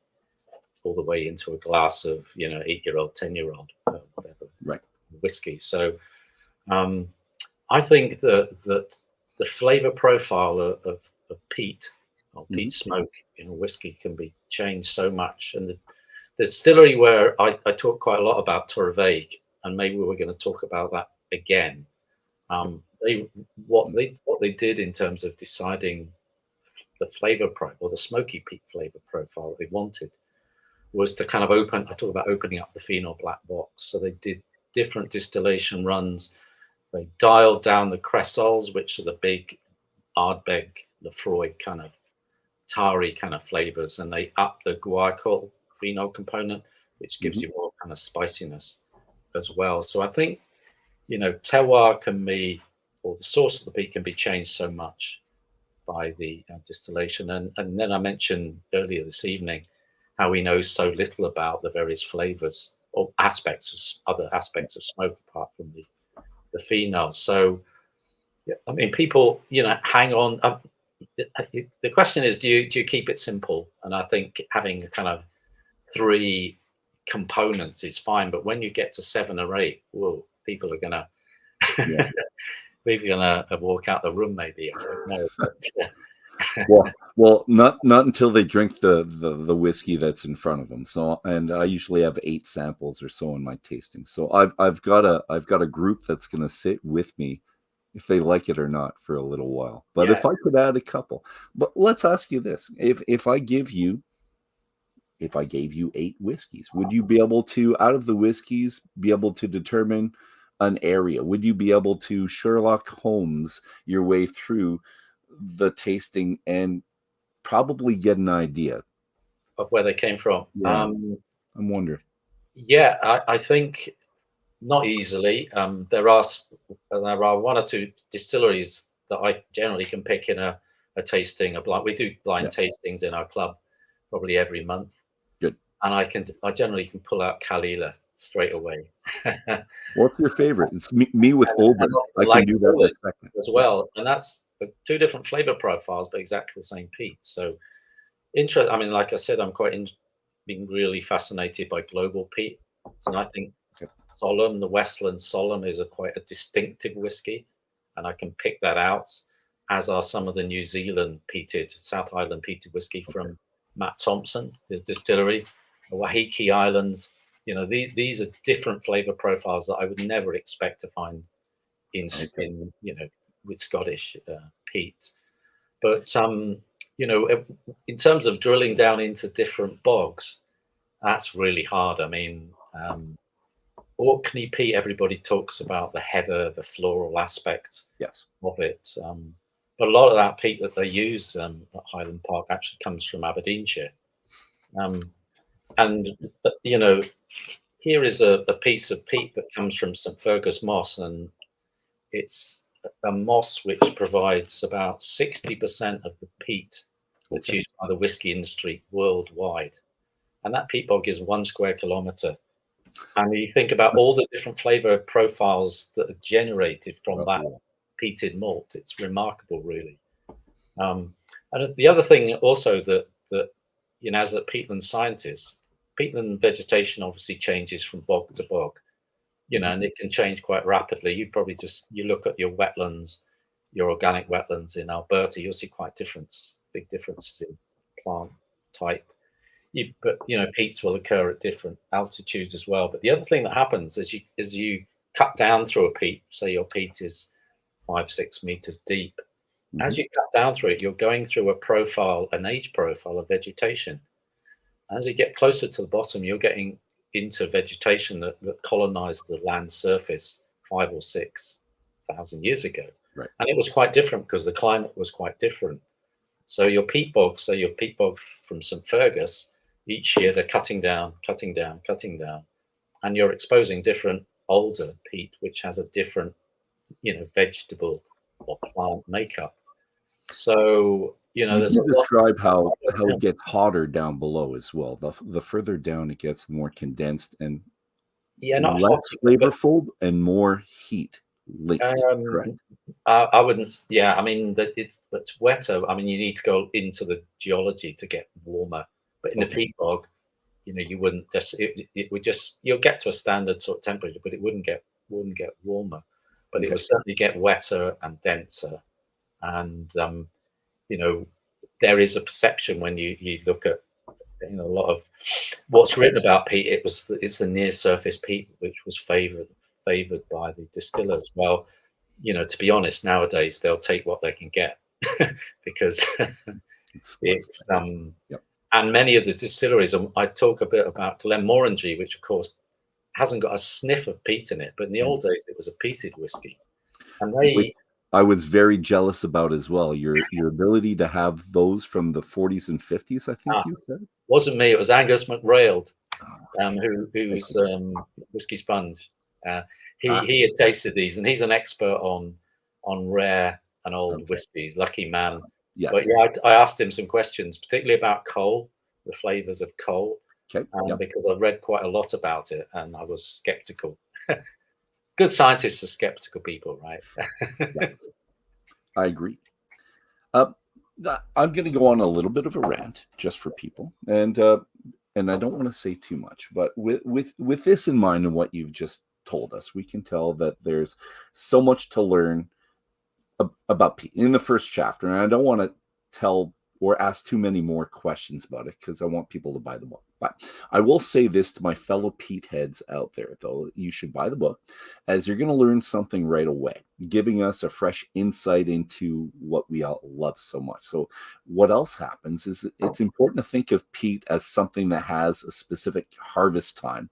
all the way into a glass of 8-year-old, 10-year-old right whiskey? So I think that the flavor profile of peat or peat smoke in a whiskey can be changed so much. And the distillery where I talk quite a lot about Torvaig, and maybe we're going to talk about that again. What they did in terms of deciding the flavor profile or the smoky peat flavor profile they wanted was to kind of I talk about opening up the phenol black box. So they did different distillation runs. They dialed down the cresols, which are the big Ardbeg, Lefroy kind of tarry kind of flavors, and they upped the guaiacol phenol component, which gives you more kind of spiciness as well. So I think terroir can be, or the source of the peat can be changed so much by the distillation. And then I mentioned earlier this evening how we know so little about the various flavors or other aspects of smoke apart from the phenol. So I mean, people hang on. The question is, do you keep it simple? And I think having a kind of 3 components is fine, but when you get to 7 or 8, whoa, people are gonna walk out the room, maybe. I don't know. But, well, not until they drink the whiskey that's in front of them. So, and I usually have 8 samples or so in my tasting. So I've got a group that's going to sit with me if they like it or not for a little while. But if I could add a couple, but let's ask you this: if I gave you 8 whiskeys, would you be able to, out of the whiskeys, be able to determine an area? Would you be able to Sherlock Holmes your way through the tasting and probably get an idea of where they came from? Yeah. I'm wondering. Yeah, I think not easily. There are 1 or 2 distilleries that I generally can pick in a tasting. We do blind tastings in our club probably every month. Good. And I generally can pull out Kalila straight away. What's your favorite? It's me with Holden. I can do that in a second as well. And that's 2 different flavor profiles, but exactly the same peat. So I mean, like I said, I'm being really fascinated by global peat. So I think Solemn, the Westland Solemn, is quite a distinctive whiskey, and I can pick that out, as are some of the New Zealand South Island peated whiskey from Matt Thompson, his distillery, the Waiheke Islands. These are different flavor profiles that I would never expect to find in with Scottish peats. But in terms of drilling down into different bogs, that's really hard. I mean, Orkney peat, everybody talks about the heather, the floral aspect of it. But a lot of that peat that they use at Highland Park actually comes from Aberdeenshire. And here is a piece of peat that comes from St Fergus moss, and it's a moss which provides about 60% of the peat that's used by the whiskey industry worldwide. And that peat bog is 1 square kilometre. And you think about all the different flavour profiles that are generated from that peated malt, it's remarkable, really. And the other thing also that as a peatland scientist, peatland vegetation obviously changes from bog to bog, and it can change quite rapidly. You probably you look at your wetlands, your organic wetlands in Alberta, you'll see quite big differences in plant type. But peats will occur at different altitudes as well. But the other thing that happens is you cut down through a peat, say your peat is 5-6 meters deep. As you cut down through it, you're going through an age profile of vegetation. As you get closer to the bottom, you're getting into vegetation that colonize the land surface 5 or 6,000 years ago. Right. And it was quite different because the climate was quite different. So your peat bog, from St. Fergus, each year they're cutting down, and you're exposing different older peat, which has a different, vegetable or plant makeup. So, there's You a lot. describe how it gets hotter down below as well. The further down it gets, the more condensed and Not less hot, flavorful and more heat linked. Correct. I wouldn't. Yeah, I mean that's wetter. I mean, you need to go into the geology to get warmer. But in the peat bog, you wouldn't just. It would just. You'll get to a standard sort of temperature, but it wouldn't get warmer. But it would certainly get wetter and denser. And there is a perception when you look at a lot of what's written about peat. It's the near surface peat which was favored by the distillers. Well, to be honest, nowadays they'll take what they can get because it's and many of the distilleries. I talk a bit about Glenmorangie, which of course hasn't got a sniff of peat in it, but in the old days it was a peated whiskey, and I was very jealous about as well. Your ability to have those from the 40s and 50s, I think you said. Wasn't me. It was Angus McRailed, who's Whiskey Sponge. He had tasted these, and he's an expert on rare and old whiskies. Lucky man. Yes. But yeah, I asked him some questions, particularly about coal, the flavors of coal, because I've read quite a lot about it, and I was skeptical. Good scientists are skeptical people, right? Yes. I agree. I'm going to go on a little bit of a rant just for people, and I don't want to say too much, but with this in mind and what you've just told us, we can tell that there's so much to learn about peat in the first chapter, and I don't want to tell or ask too many more questions about it because I want people to buy the book. But I will say this to my fellow peat heads out there, though: you should buy the book, as you're going to learn something right away, giving us a fresh insight into what we all love so much. So what else happens is it's important to think of peat as something that has a specific harvest time,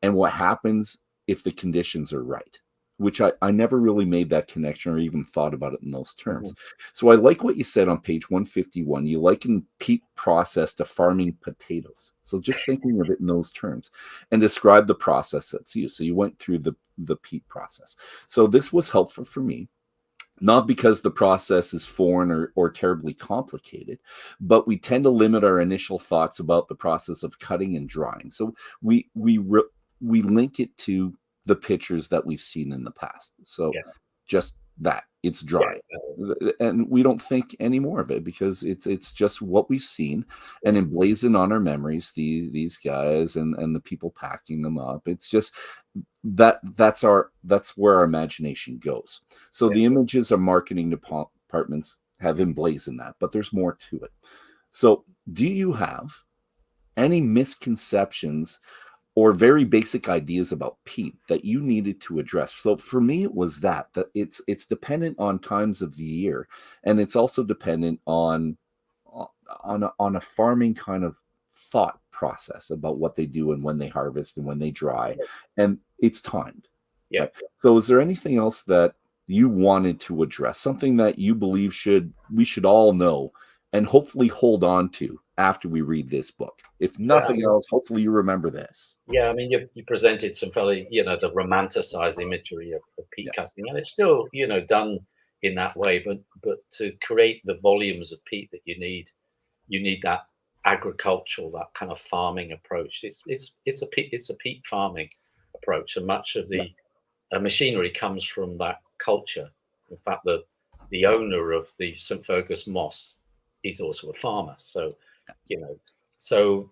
and what happens if the conditions are right, which I never really made that connection or even thought about it in those terms. So I like what you said on page 151. You liken peat process to farming potatoes. So just thinking of it in those terms, and describe the process that's used. So you went through the peat process. So this was helpful for me, not because the process is foreign or terribly complicated, but we tend to limit our initial thoughts about the process of cutting and drying. So we link it to the pictures that we've seen in the past. So just that it's dry, and we don't think any more of it because it's just what we've seen and emblazoned on our memories. These guys and the people packing them up. It's just that's where our imagination goes. So the images our marketing departments have emblazoned that, but there's more to it. So do you have any misconceptions or very basic ideas about peat that you needed to address? So for me, it was that it's dependent on times of the year, and it's also dependent on a farming kind of thought process about what they do and when they harvest and when they dry, and it's timed. Yeah. Right? So is there anything else that you wanted to address, something that you believe we should all know and hopefully hold on to after we read this book? If nothing else, hopefully you remember this. Yeah, I mean, you presented some fairly, the romanticized imagery of peat cutting, and it's still, done in that way. But to create the volumes of peat that you need that agricultural, that kind of farming approach. It's a peat farming approach, and much of the machinery comes from that culture. In fact, the owner of the St. Fergus Moss, he's also a farmer. So, so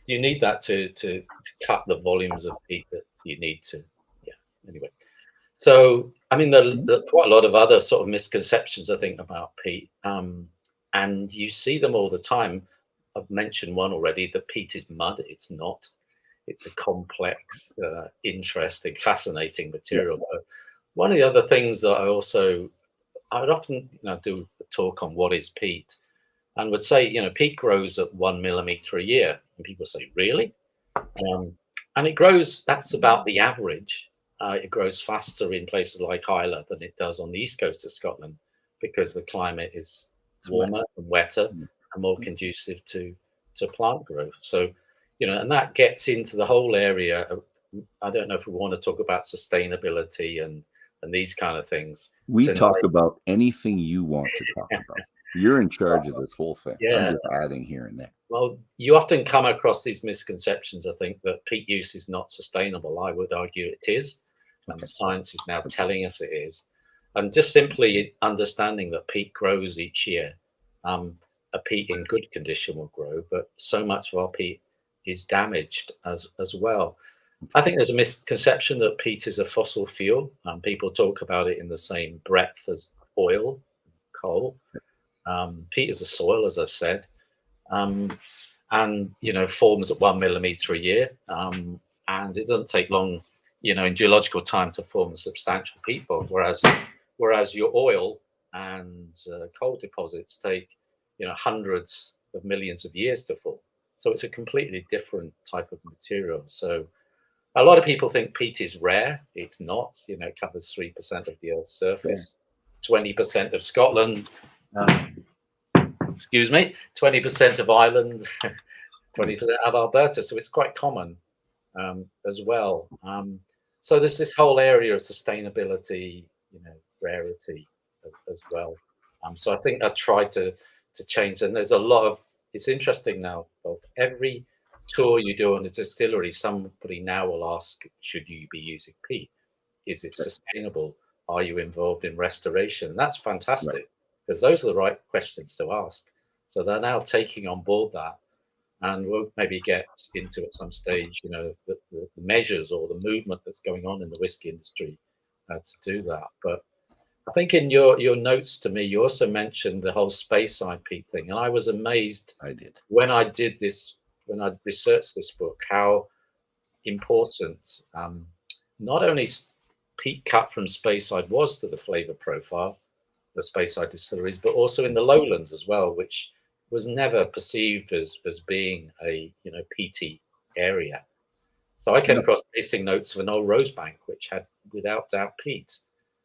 you need that to cut the volumes of peat that you need to. Yeah. Anyway, so I mean, there are quite a lot of other sort of misconceptions, I think, about peat, and you see them all the time. I've mentioned one already. The peat is mud. It's not. It's a complex, interesting, fascinating material. But one of the other things that I would often do a talk on what is peat, and would say, peat grows at 1 millimeter a year. And people say, really? And it grows, that's about the average. it grows faster in places like Islay than it does on the east coast of Scotland because the climate is warmer and wetter and more conducive to plant growth. So, and that gets into the whole area of, I don't know if we want to talk about sustainability and these kind of things. We talk about anything you want to talk about. You're in charge of this whole thing. Yeah. I'm just adding here and there. Well, you often come across these misconceptions, I think, that peat use is not sustainable. I would argue it is, and the science is now telling us it is. And just simply understanding that peat grows each year. A peat in good condition will grow, but so much of our peat is damaged as well. I think there's a misconception that peat is a fossil fuel. People talk about it in the same breadth as oil, coal. Peat is a soil, as I've said, and forms at 1 millimeter a year, and it doesn't take long, in geological time to form a substantial peat bog. Whereas your oil and coal deposits take, hundreds of millions of years to form. So it's a completely different type of material. So a lot of people think peat is rare. It's not. It covers 3% of the Earth's surface, 20% of Scotland. 20% of Ireland, 20% of Alberta. So it's quite common as well. So there's this whole area of sustainability, rarity as well. So I think I tried to change. And there's a lot of, it's interesting now, of every tour you do on a distillery, somebody now will ask, should you be using peat? Is it sustainable? Are you involved in restoration? And that's fantastic. Because those are the right questions to ask. So they're now taking on board that, and we'll maybe get into at some stage, the measures or the movement that's going on in the whiskey industry to do that. But I think in your notes to me, you also mentioned the whole Speyside peat thing, and I was amazed. I did when I did this, when I researched this book, how important not only peat cut from Speyside was to the flavour profile, the Speyside distilleries, but also in the lowlands as well, which was never perceived as being a peaty area. So I came across tasting notes of an old Rosebank, which had without doubt peat,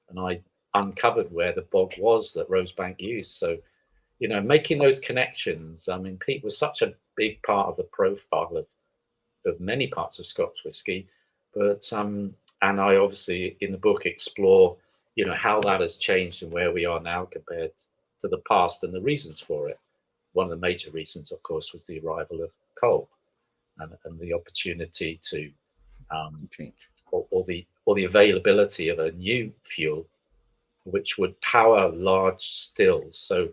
and I uncovered where the bog was that Rosebank used. So making those connections. I mean, peat was such a big part of the profile of many parts of Scotch whisky, but and I obviously in the book explore how that has changed and where we are now compared to the past and the reasons for it. One of the major reasons, of course, was the arrival of coal and the opportunity to change or the availability of a new fuel which would power large stills. So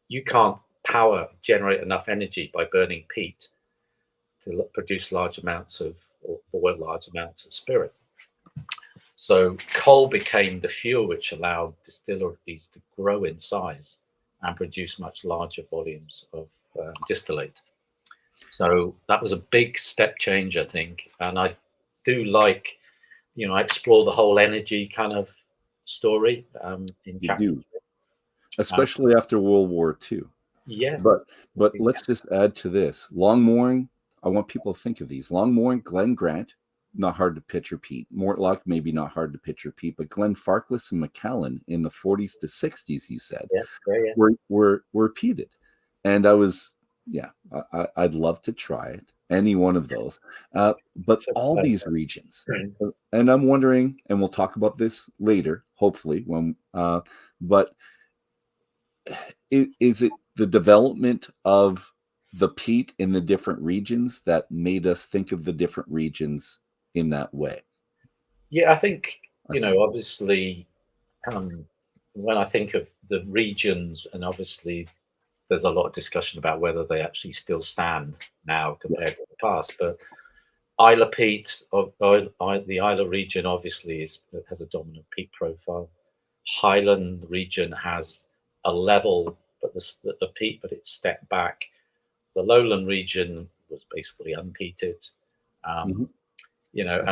you can't generate enough energy by burning peat to produce large amounts of large amounts of spirit. So coal became the fuel which allowed distilleries to grow in size and produce much larger volumes of distillate. So that was a big step change, I think. And I do like, I explore the whole energy kind of story in chapter 3. Especially after World War II. Yeah. But let's just add to this. Longmorn, I want people to think of these. Longmorn, Glen Grant, not hard to picture peat. Mortlock, maybe not hard to picture peat, but Glenfarclas and MacLean in the 40s to 60s, you said, were peated. And I was, I'd love to try it, any one of those. But all these regions, and I'm wondering, and we'll talk about this later, hopefully, but is it the development of the peat in the different regions that made us think of the different regions in that way? Yeah, I think, obviously, when I think of the regions, and obviously there's a lot of discussion about whether they actually still stand now compared to the past, but Islay peat, the Islay region obviously has a dominant peat profile. Highland region has a level, but the peat, but it's stepped back. The lowland region was basically unpeated. And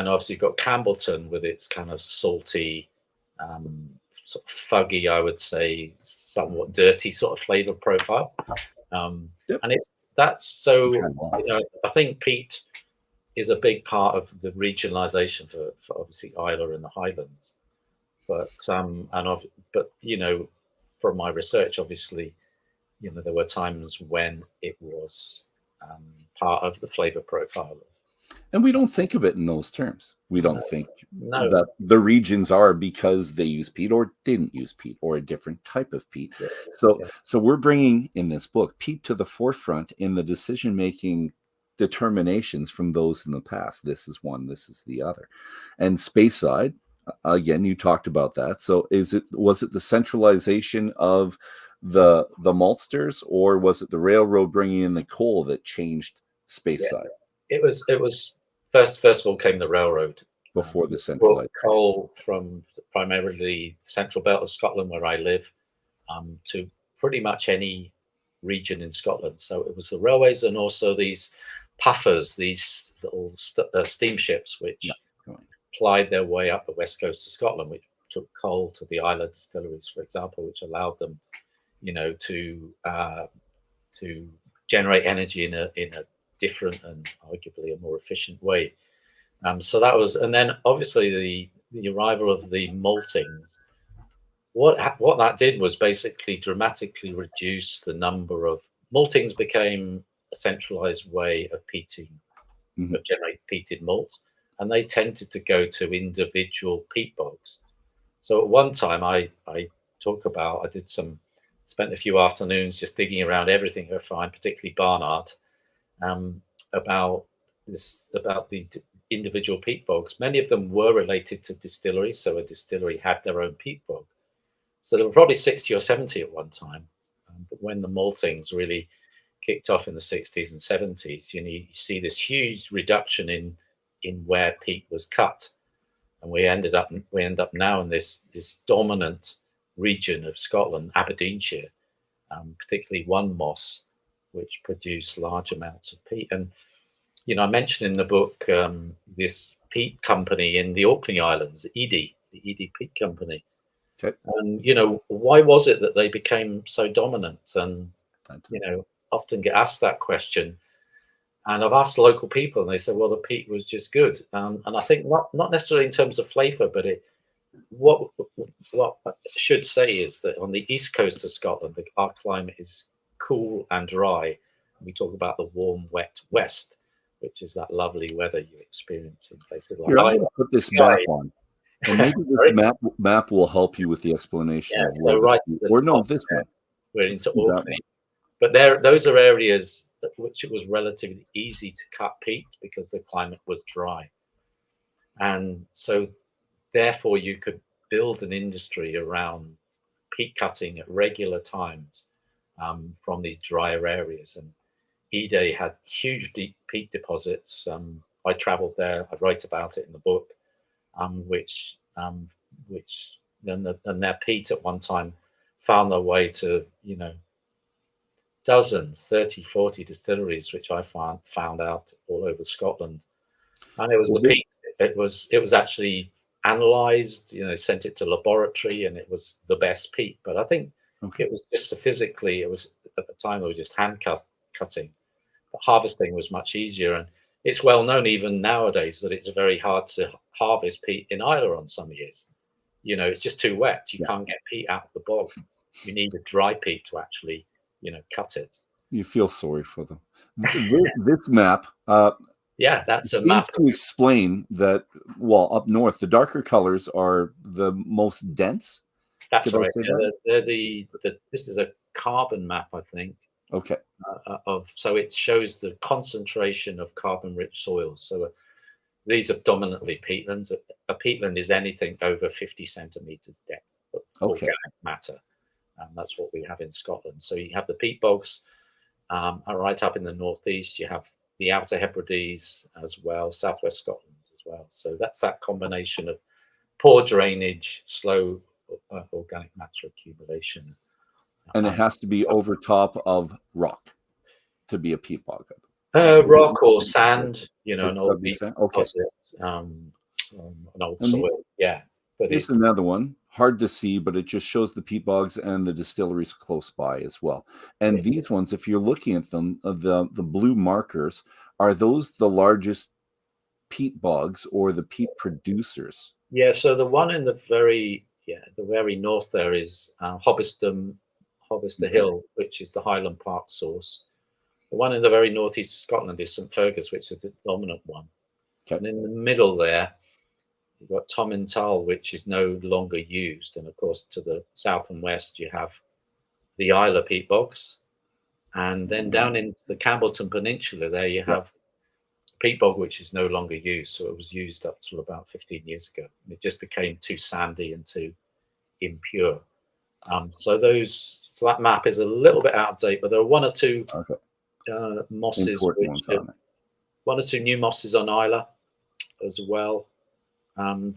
obviously you've got Campbellton with its kind of salty, sort of fuggy, I would say, somewhat dirty sort of flavor profile. And that's so, I think peat is a big part of the regionalization for obviously Isla and the Highlands. But but from my research, obviously, there were times when it was part of the flavor profile. And we don't think of it in those terms. We don't think No. that the regions are because they use peat or didn't use peat or a different type of peat. Yeah. So we're bringing in this book peat to the forefront in the decision-making determinations from those in the past. This is one, this is the other. And Speyside, again, you talked about that. So was it the centralization of the maltsters, or was it the railroad bringing in the coal that changed Speyside? It was first of all came the railroad before the centralization. Coal from primarily the central belt of Scotland, where I live, to pretty much any region in Scotland. So it was the railways and also these puffers, these little steamships, which plied their way up the west coast of Scotland, which took coal to the Isla distilleries, for example, which allowed them, to generate energy in a different and arguably a more efficient way. So that was, and then obviously the arrival of the maltings. What that did was basically dramatically reduce the number of maltings. Became a centralized way of peating, of generate peated malt, and they tended to go to individual peat bogs. So at one time, I spent a few afternoons just digging around everything I find, particularly barn art, about the individual peat bogs. Many of them were related to distilleries, so a distillery had their own peat bog. So there were probably 60 or 70 at one time. But when the maltings really kicked off in the 60s and 70s, you see this huge reduction in where peat was cut, and we end up now in this dominant region of Scotland, Aberdeenshire, particularly one moss, which produce large amounts of peat. And I mentioned in the book this peat company in the Orkney Islands, the Edy Peat Company. Okay. And why was it that they became so dominant? And often get asked that question. And I've asked local people, and they say, well, the peat was just good. And I think not necessarily in terms of flavour, but what I should say is that on the east coast of Scotland, our climate is cool and dry. We talk about the warm, wet west, which is that lovely weather you experience in places like. Here, I'm going to put this map on, and maybe this map will help you with the explanation. Yeah, of so right, or no, this one. We're into Orkney, but those are areas which it was relatively easy to cut peat because the climate was dry, and so therefore you could build an industry around peat cutting at regular times from these drier areas. And Edy had huge deep peat deposits. I travelled there. I write about it in the book, which their peat at one time found their way to dozens, 30, 40 distilleries, which I found out all over Scotland. And it was the peat. It was actually analysed. Sent it to laboratory, and it was the best peat. But I think it was just physically. It was at the time they were just hand cutting. But harvesting was much easier, and it's well known even nowadays that it's very hard to harvest peat in Isla on some years. It's just too wet. You can't get peat out of the bog. You need a dry peat to actually, cut it. You feel sorry for them. This map. That's a map to explain that. Well, up north, the darker colors are the most dense. That's right. This is a carbon map, I think. Okay. So it shows the concentration of carbon-rich soils. So these are dominantly peatlands. A peatland is anything over 50 centimeters depth of organic matter. That's what we have in Scotland. So you have the peat bogs right up in the northeast. You have the Outer Hebrides as well, southwest Scotland as well. So that's that combination of poor drainage, slow organic matter accumulation. And it has to be over top of rock to be a peat bog. Rock or sand, an old peat deposit, an old soil. Yeah. But here's another one, hard to see, but it just shows the peat bogs and the distilleries close by as well. And these ones, if you're looking at them, the blue markers, are those the largest peat bogs or the peat producers? Yeah, so the one in the very north there is Hobbister Okay. Hill, which is the Highland Park source. The one in the very northeast of Scotland is St Fergus, which is the dominant one. Okay. And in the middle there, you've got Tomintal, which is no longer used. And of course, to the south and west, you have the Isla peat bogs. And then down into the Campbellton Peninsula, there you have peat bog, which is no longer used. So it was used up till about 15 years ago. It just became too sandy and too impure. So that map is a little bit out of date, but there are one or two mosses, one or two new mosses on Isla as well.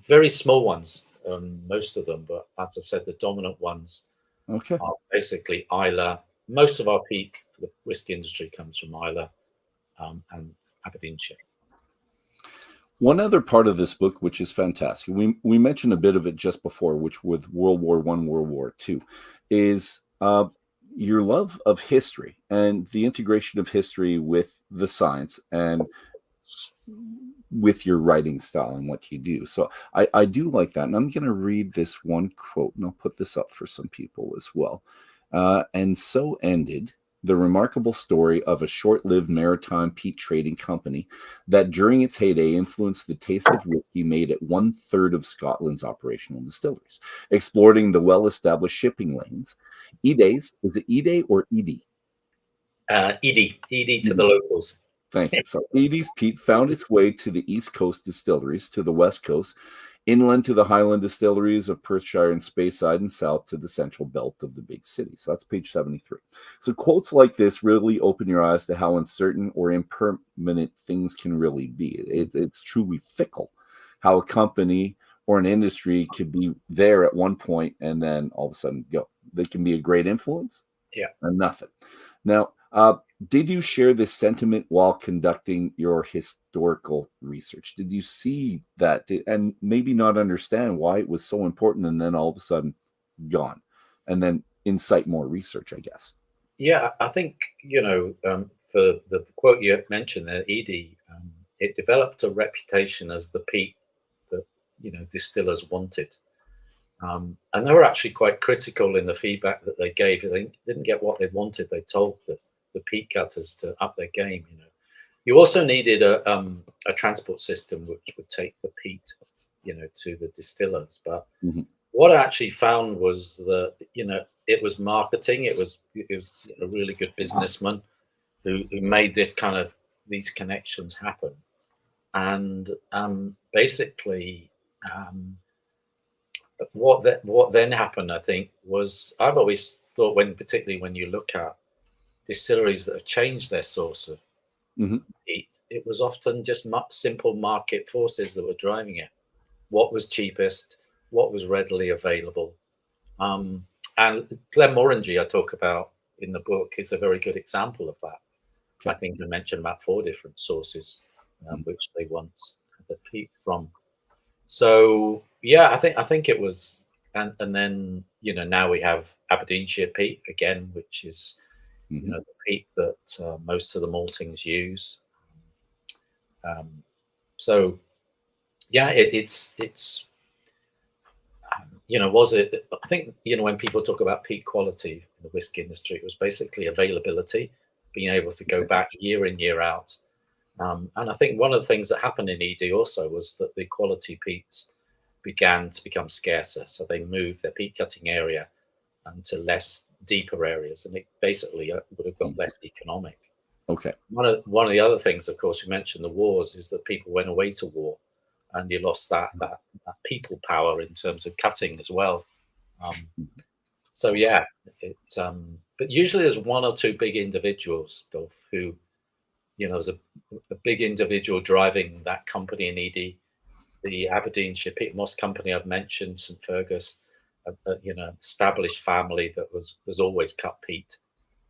Very small ones, most of them, but as I said, the dominant ones are basically Isla. Most of our peat for the whiskey industry comes from Isla and Aberdeenshire. One other part of this book, which is fantastic, we mentioned a bit of it just before, which with World War I, World War II, is your love of history and the integration of history with the science and with your writing style and what you do. So I do like that. And I'm going to read this one quote, and I'll put this up for some people as well. And so ended the remarkable story of a short-lived maritime peat trading company that during its heyday influenced the taste of whiskey made at 1/3 of Scotland's operational distilleries, exploring the well-established shipping lanes. Edays, is it Eday or Edie? Edie to the locals. Thank you. So Edie's peat found its way to the East Coast distilleries, to the West Coast, inland to the Highland distilleries of Perthshire and Speyside, and south to the central belt of the big cities. So that's page 73. So quotes like this really open your eyes to how uncertain or impermanent things can really be. It's truly fickle how a company or an industry could be there at one point and then all of a sudden go. They can be a great influence and nothing. Now, did you share this sentiment while conducting your historical research? Did you see that and maybe not understand why it was so important and then all of a sudden gone, and then incite more research, I guess? Yeah, I think, for the quote you mentioned there, Edie, it developed a reputation as the peat that, distillers wanted. And they were actually quite critical in the feedback that they gave. They didn't get what they wanted. They told the peat cutters to up their game. You also needed a transport system which would take the peat, to the distillers. But what I actually found was that it was marketing. It was a really good businessman who made these connections happen. And basically, what then happened, I think, was I've always thought particularly when you look at distilleries that have changed their source of peat, it was often just simple market forces that were driving it. What was cheapest, what was readily available. And Glenmorangie, I talk about in the book, is a very good example of that. I think I mentioned about 4 different sources which they once had the peat from. So yeah, I think it was, and then now we have Aberdeenshire peat again, which is the peat that most of the maltings use. So yeah, it's was it? I think when people talk about peat quality in the whiskey industry, it was basically availability, being able to go back year in year out. And I think one of the things that happened in ED also was that the quality peats began to become scarcer. So they moved their peat cutting area to less deeper areas, and it basically would have got less economic. Okay. One of the other things, of course, you mentioned the wars, is that people went away to war, and you lost that people power in terms of cutting as well. So yeah, but usually there's 1 or 2 big individuals, Dolph, who there's a big individual driving that company in ED. The Aberdeenshire Peat Moss Company I've mentioned, St Fergus, established family that was always cut peat,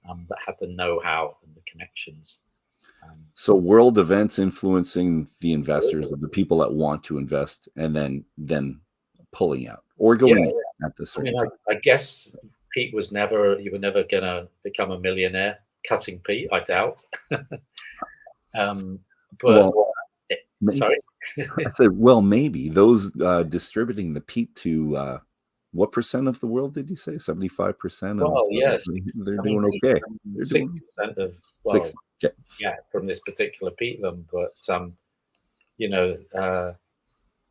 that had the know-how and the connections. So world events influencing the investors, the people that want to invest, and then pulling out or going in at the same time. I guess peat was you were never gonna become a millionaire cutting peat. I doubt. Sorry. I said, well, maybe those distributing the peat to what percent of the world did you say? 75% of Well, yes, they're I mean, doing okay. They're doing 60% of, six. well, Okay. yeah, from this particular peatland, but you know,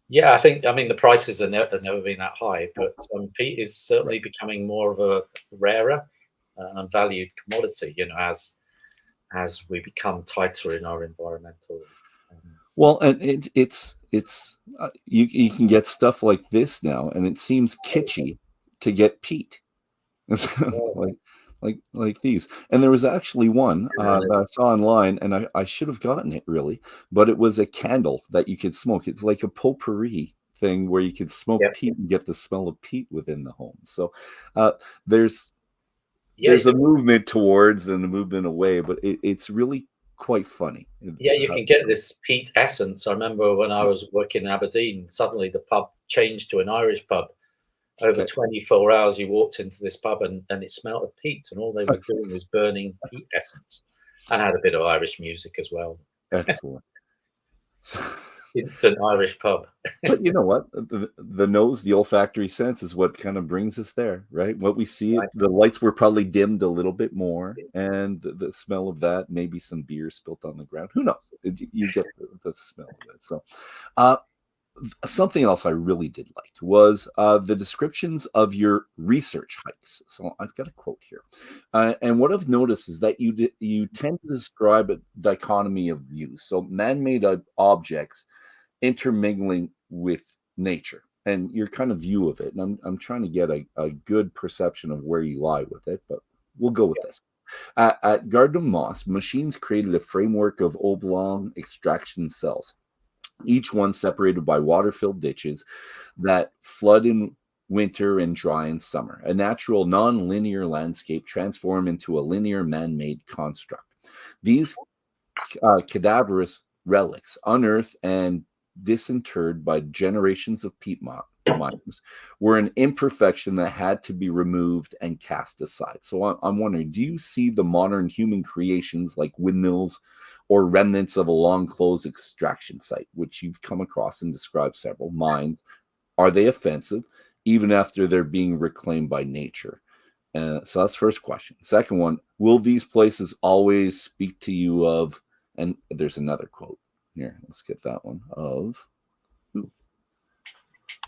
yeah, I mean, the prices have never been that high, but peat is certainly becoming more of a rarer and valued commodity, you know, as we become tighter in our environmental. Um, Well, and it's you can get stuff like this now, and it seems kitschy to get peat. like like these. And there was actually one that I saw online, and I should have gotten it really, but it was a candle that you could smoke. It's like a potpourri thing where you could smoke yeah, peat and get the smell of peat within the home. So uh, there's yeah, there's a movement towards and a movement away, but it's really quite funny. yeah, you can get this peat essence. I remember when I was working in Aberdeen, suddenly the pub changed to an Irish pub. Over Okay. 24 hours, you walked into this pub and it smelled of peat, and all they were doing was burning peat essence, and had a bit of Irish music as well. Excellent. Instant Irish pub. But you know what? The nose, the olfactory sense is what kind of brings us there, right? What we see, Right. the lights were probably dimmed a little bit more, and the smell of that, maybe some beer spilt on the ground. Who knows? You get the smell of it. So, uh, something else I really did like was the descriptions of your research hikes. So I've got a quote here, and what I've noticed is that you tend to describe a dichotomy of views. So man-made objects intermingling with nature and your kind of view of it. And I'm trying to get a good perception of where you lie with it, but we'll go with this. At Gardner Moss, machines created a framework of oblong extraction cells, each one separated by water-filled ditches that flood in winter and dry in summer. A natural non-linear landscape transformed into a linear man-made construct. These cadaverous relics, unearthed and disinterred by generations of peat miners, were an imperfection that had to be removed and cast aside. So I'm wondering, do you see the modern human creations like windmills or remnants of a long closed extraction site, which you've come across and described several mines, are they offensive even after they're being reclaimed by nature? So that's first question. Second one, will these places always speak to you of, and there's another quote here, let's get that one,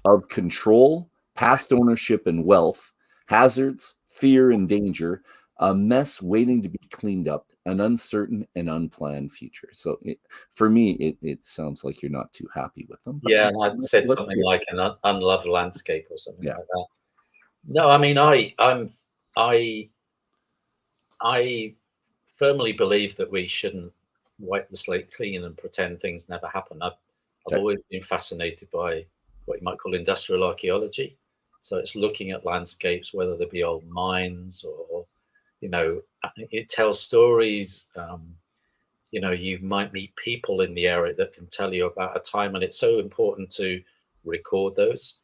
of control, past ownership and wealth, hazards, fear and danger, a mess waiting to be cleaned up, an uncertain and unplanned future. So for me, it sounds like you're not too happy with them. Yeah, and I'd said something like an unloved landscape or something Yeah. like that. No, I mean, I firmly believe that we shouldn't wipe the slate clean and pretend things never happened. I've Okay. always been fascinated by what you might call industrial archaeology. So it's looking at landscapes, whether they be old mines or, you know, it tells stories. You know, you might meet people in the area that can tell you about a time, and it's so important to record those.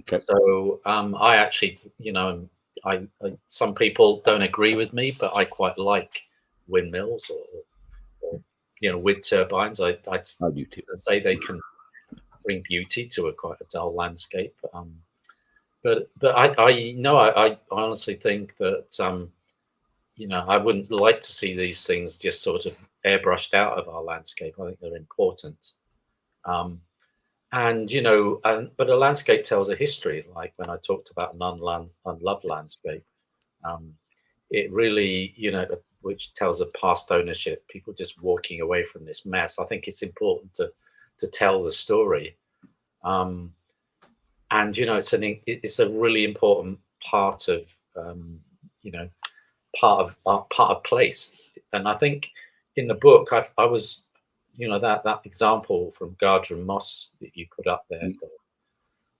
Okay. So I actually, you know, I some people don't agree with me, but I quite like windmills or you know, wind turbines. I do too. say they can bring beauty to a quite a dull landscape. But I know I honestly think that you know, I wouldn't like to see these things just sort of airbrushed out of our landscape. I think they're important. And you know, but a landscape tells a history. Like when I talked about an unloved landscape, um, it really, you know, which tells of past ownership, people just walking away from this mess. I think it's important to tell the story, and you know, it's a really important part of you know, part of place. And I think in the book, I was, you know, that example from Gardner Moss that you put up there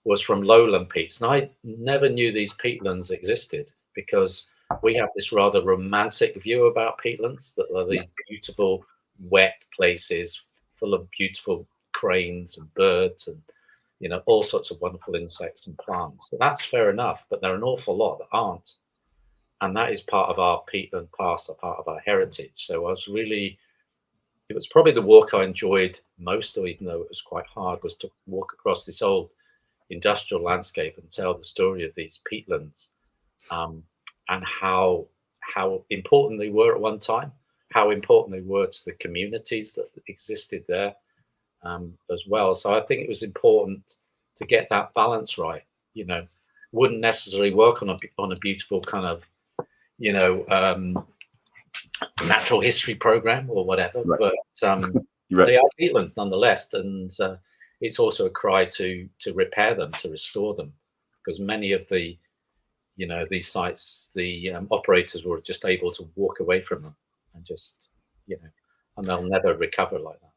was from lowland peats, and I never knew these peatlands existed because we have this rather romantic view about peatlands, that are these beautiful wet places full of beautiful cranes and birds and, you know, all sorts of wonderful insects and plants. So that's fair enough, but there are an awful lot that aren't, and that is part of our peatland past, a part of our heritage. So I was really, it was probably the walk I enjoyed most, or even though it was quite hard, was to walk across this old industrial landscape and tell the story of these peatlands, and how important they were at one time, how important they were to the communities that existed there, as well. So I think it was important to get that balance right. Wouldn't necessarily work on a beautiful kind of, natural history program or whatever, Right. but Right. they are peatlands nonetheless, and it's also a cry to repair them, to restore them, because many of the these sites, the operators were just able to walk away from them and just and they'll never recover like that.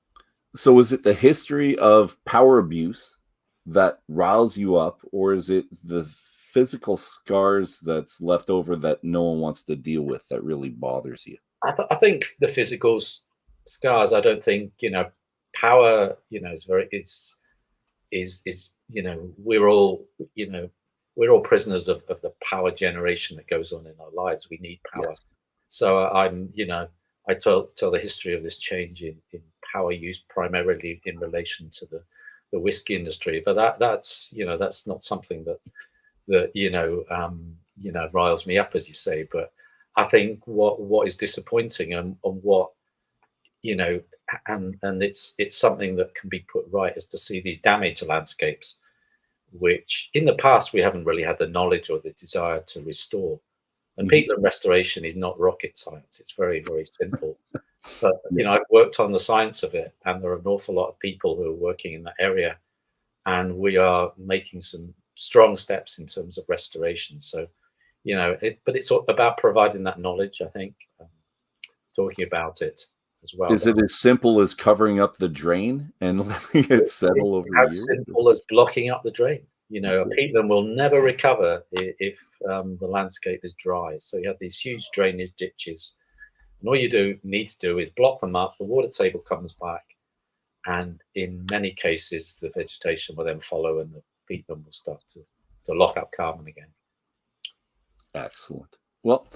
So is it the history of power abuse that riles you up, or is it the physical scars that's left over that no one wants to deal with that really bothers you? I think the physical scars. I don't think power. Is we're all we're all prisoners of the power generation that goes on in our lives. We need power. Yes. So I tell the history of this change in power use, primarily in relation to the whiskey industry. But that's not something that riles me up, as you say. But I think what is disappointing, and what and it's something that can be put right, is to see these damaged landscapes, which in the past we haven't really had the knowledge or the desire to restore. And peatland restoration is not rocket science. It's very, very simple. But I've worked on the science of it, and there are an awful lot of people who are working in that area, and we are making some strong steps in terms of restoration. So, but it's about providing that knowledge, I think, talking about it as well. Is it as simple as covering up the drain and letting it settle over years? As simple as blocking up the drain. A peatland will never recover if the landscape is dry. So you have these huge drainage ditches, and all you need to do is block them up. The water table comes back, and in many cases, the vegetation will then follow, and the peatland will start to lock up carbon again. Excellent. Well,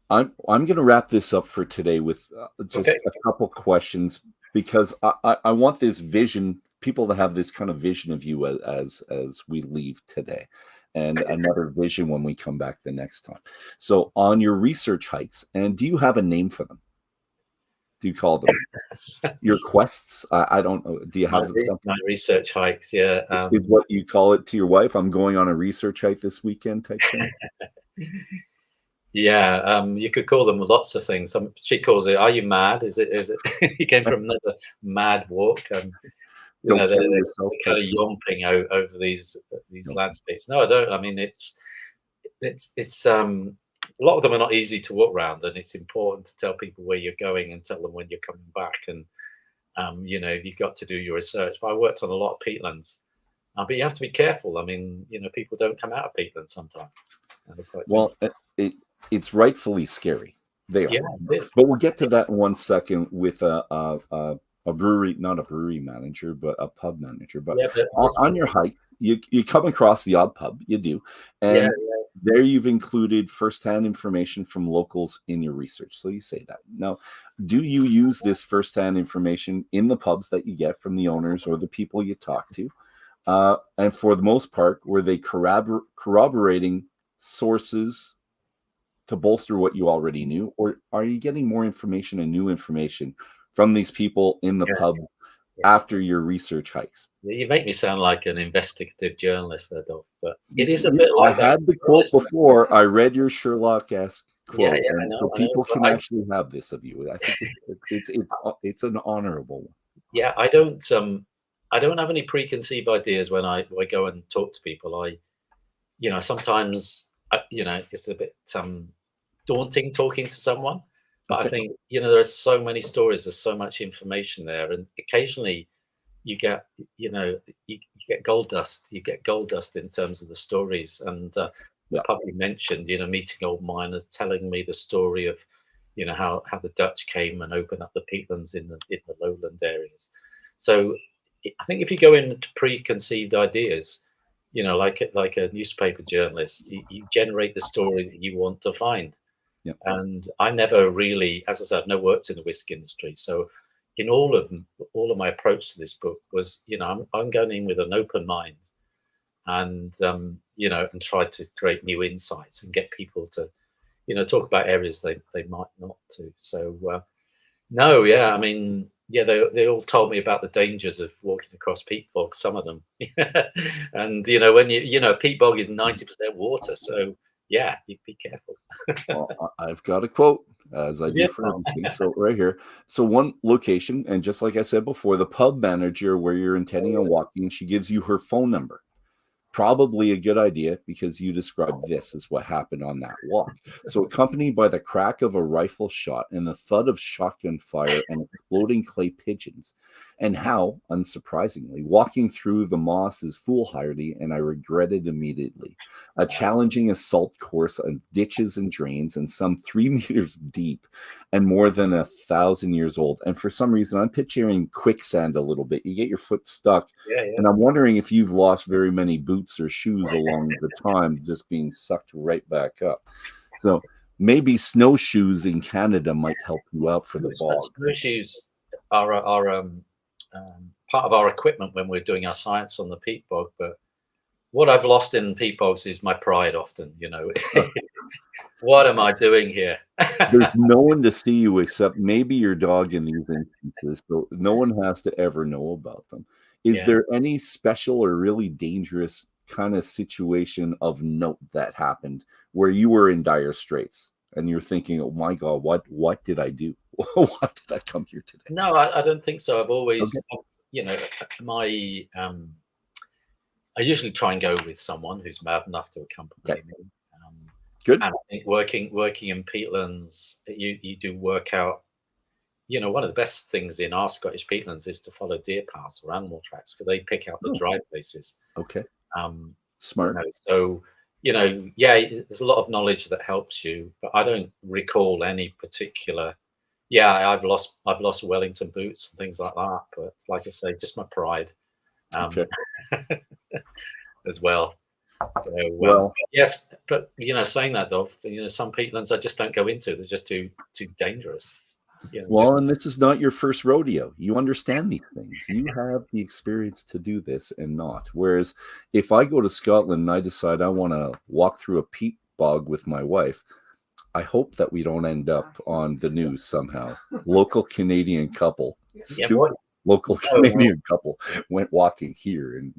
I'm going to wrap this up for today with just a couple questions, because I want this vision, people to have this kind of vision of you as we leave today, and another vision when we come back the next time. So on your research hikes, and do you have a name for them? Do you call them your quests? I don't know. Do you have my research hikes? Yeah. Is what you call it to your wife? I'm going on a research hike this weekend type thing? Yeah, you could call them lots of things. She calls it, "Are you mad?" Is it? You came from another mad walk. They're kind of yomping over these landscapes. No, I don't. I mean, it's a lot of them are not easy to walk around, and it's important to tell people where you're going and tell them when you're coming back. And you've got to do your research. But I worked on a lot of peatlands, but you have to be careful. I mean, people don't come out of peatlands sometimes. Well, it's rightfully scary. They are. Yeah, it is. But we'll get to that in 1 second with a brewery, not a brewery manager, but a pub manager. But on your hike, you come across the odd pub, you do. And there you've included firsthand information from locals in your research. So you say that. Now, do you use this firsthand information in the pubs that you get from the owners or the people you talk to? And for the most part, were they corroborating sources to bolster what you already knew, or are you getting more information and new information from these people in the pub after your research hikes? You make me sound like an investigative journalist there, Dolph, but it is a bit like I had the quote before. I read your Sherlock-esque quote, I know, people can actually have this of you. I think it's an honorable one. Yeah, I don't have any preconceived ideas when I go and talk to people. Sometimes it's a bit daunting talking to someone, but I think there are so many stories, there's so much information there, and occasionally you get gold dust. You get gold dust in terms of the stories, and the pub you mentioned, meeting old miners telling me the story of how the Dutch came and opened up the peatlands in the lowland areas. So I think if you go into preconceived ideas, like a newspaper journalist, you generate the story that you want to find. Yep. And I never really, as I said, I've never worked in the whiskey industry. So in all of my approach to this book was, I'm going in with an open mind, and and try to create new insights and get people to, talk about areas they might not to. So no, yeah, I mean, yeah, they all told me about the dangers of walking across peat bogs, some of them. And when peat bog is 90% water, so yeah, you be careful. Well, I've got a quote, as I Yeah. do for everything. So right here. So one location, and just like I said before, the pub manager where you're intending on walking, she gives you her phone number. Probably a good idea, because you described this as what happened on that walk. So accompanied by the crack of a rifle shot and the thud of shotgun fire and exploding clay pigeons, and how, unsurprisingly, walking through the moss is foolhardy, and I regretted immediately. A challenging assault course of ditches and drains, and some 3 meters deep and more than 1,000 years old. And for some reason, I'm picturing quicksand a little bit. You get your foot stuck. Yeah, yeah. And I'm wondering if you've lost very many boots or shoes along the time, just being sucked right back up. So maybe snowshoes in Canada might help you out for the bog. Snowshoes are part of our equipment when we're doing our science on the peat bog. But what I've lost in peat bogs is my pride often, What am I doing here? There's no one to see you except maybe your dog in these instances. So no one has to ever know about them. Is there any special or really dangerous kind of situation of note that happened where you were in dire straits and you're thinking, oh my God, what did I do? Why did I come here today? No, I don't think so. I've always, I usually try and go with someone who's mad enough to accompany me. Good. And I think working in peatlands, you do work out. One of the best things in our Scottish peatlands is to follow deer paths or animal tracks, because they pick out the dry places. Okay. Smart. So there's a lot of knowledge that helps you, but I don't recall any particular. Yeah, I've lost Wellington boots and things like that, but like I say, just my pride, as well. So, yes, but saying that, Dov, some peatlands I just don't go into. They're just too dangerous. And this is not your first rodeo. You understand these things. You have the experience to do this and not. Whereas if I go to Scotland and I decide I want to walk through a peat bog with my wife, I hope that we don't end up on the news somehow. Local Canadian couple, local Canadian couple went walking here. And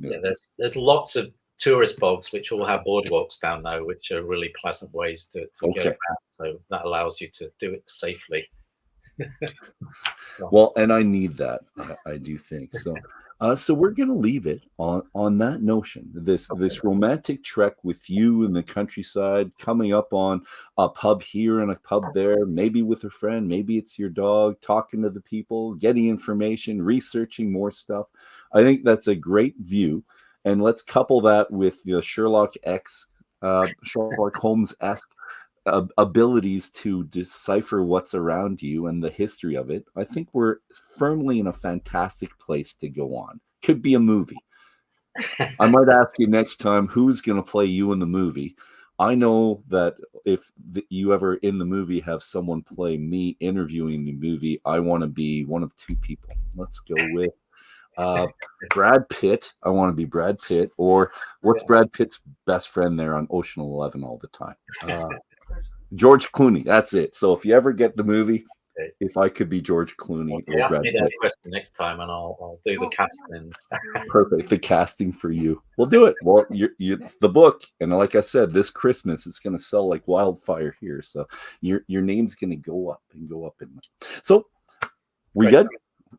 there's lots of tourist bogs which all have boardwalks down there, which are really pleasant ways to get around. So that allows you to do it safely. Well, and I need that. I do think so. So we're going to leave it on that notion. This romantic trek with you in the countryside, coming up on a pub here and a pub there, maybe with a friend, maybe it's your dog, talking to the people, getting information, researching more stuff. I think that's a great view. And let's couple that with the Sherlock Holmes-esque abilities to decipher what's around you and the history of it. I think we're firmly in a fantastic place to go on. Could be a movie. I might ask you next time, who's going to play you in the movie? I know that if you ever in the movie have someone play me interviewing the movie, I want to be one of two people. Let's go with Brad Pitt. I want to be Brad Pitt. Or what's Brad Pitt's best friend there on Ocean 11 all the time? George Clooney. That's it. So if you ever get the movie, if I could be George Clooney, ask me that question next time, and I'll do the casting. Perfect. The casting for you. We'll do it. Well, it's the book, and like I said, this Christmas it's going to sell like wildfire here. So your name's going to go up and go up. So we good.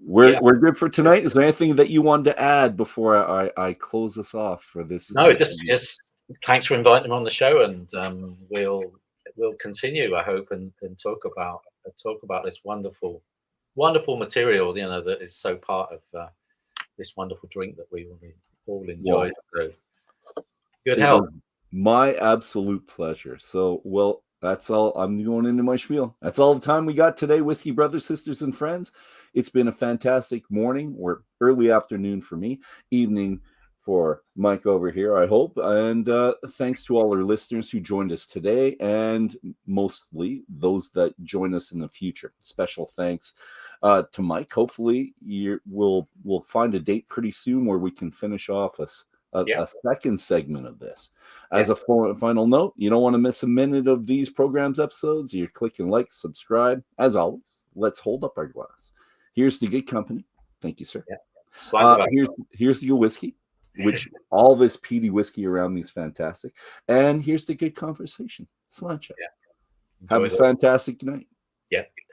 We're good for tonight. Is there anything that you wanted to add before I close us off for this? No, just thanks for inviting me on the show, and we'll continue, I hope, and talk about this wonderful material, that is so part of this wonderful drink that we all enjoy. So good health. My absolute pleasure. So, well, that's all. I'm going into my spiel. That's all the time we got today, Whiskey Brothers, Sisters, and Friends. It's been a fantastic morning or early afternoon for me, evening for Mike over here, I hope. And thanks to all our listeners who joined us today, and mostly those that join us in the future. Special thanks to Mike. Hopefully we'll find a date pretty soon where we can finish off a second segment of this. As a final note, you don't want to miss a minute of these programs episodes. You're clicking like, subscribe. As always, let's hold up our glass. Here's to good company. Thank you, sir. Here's to your whiskey, which all this peaty whiskey around me is fantastic. And here's to good conversation. Sláinte. Have a fantastic night.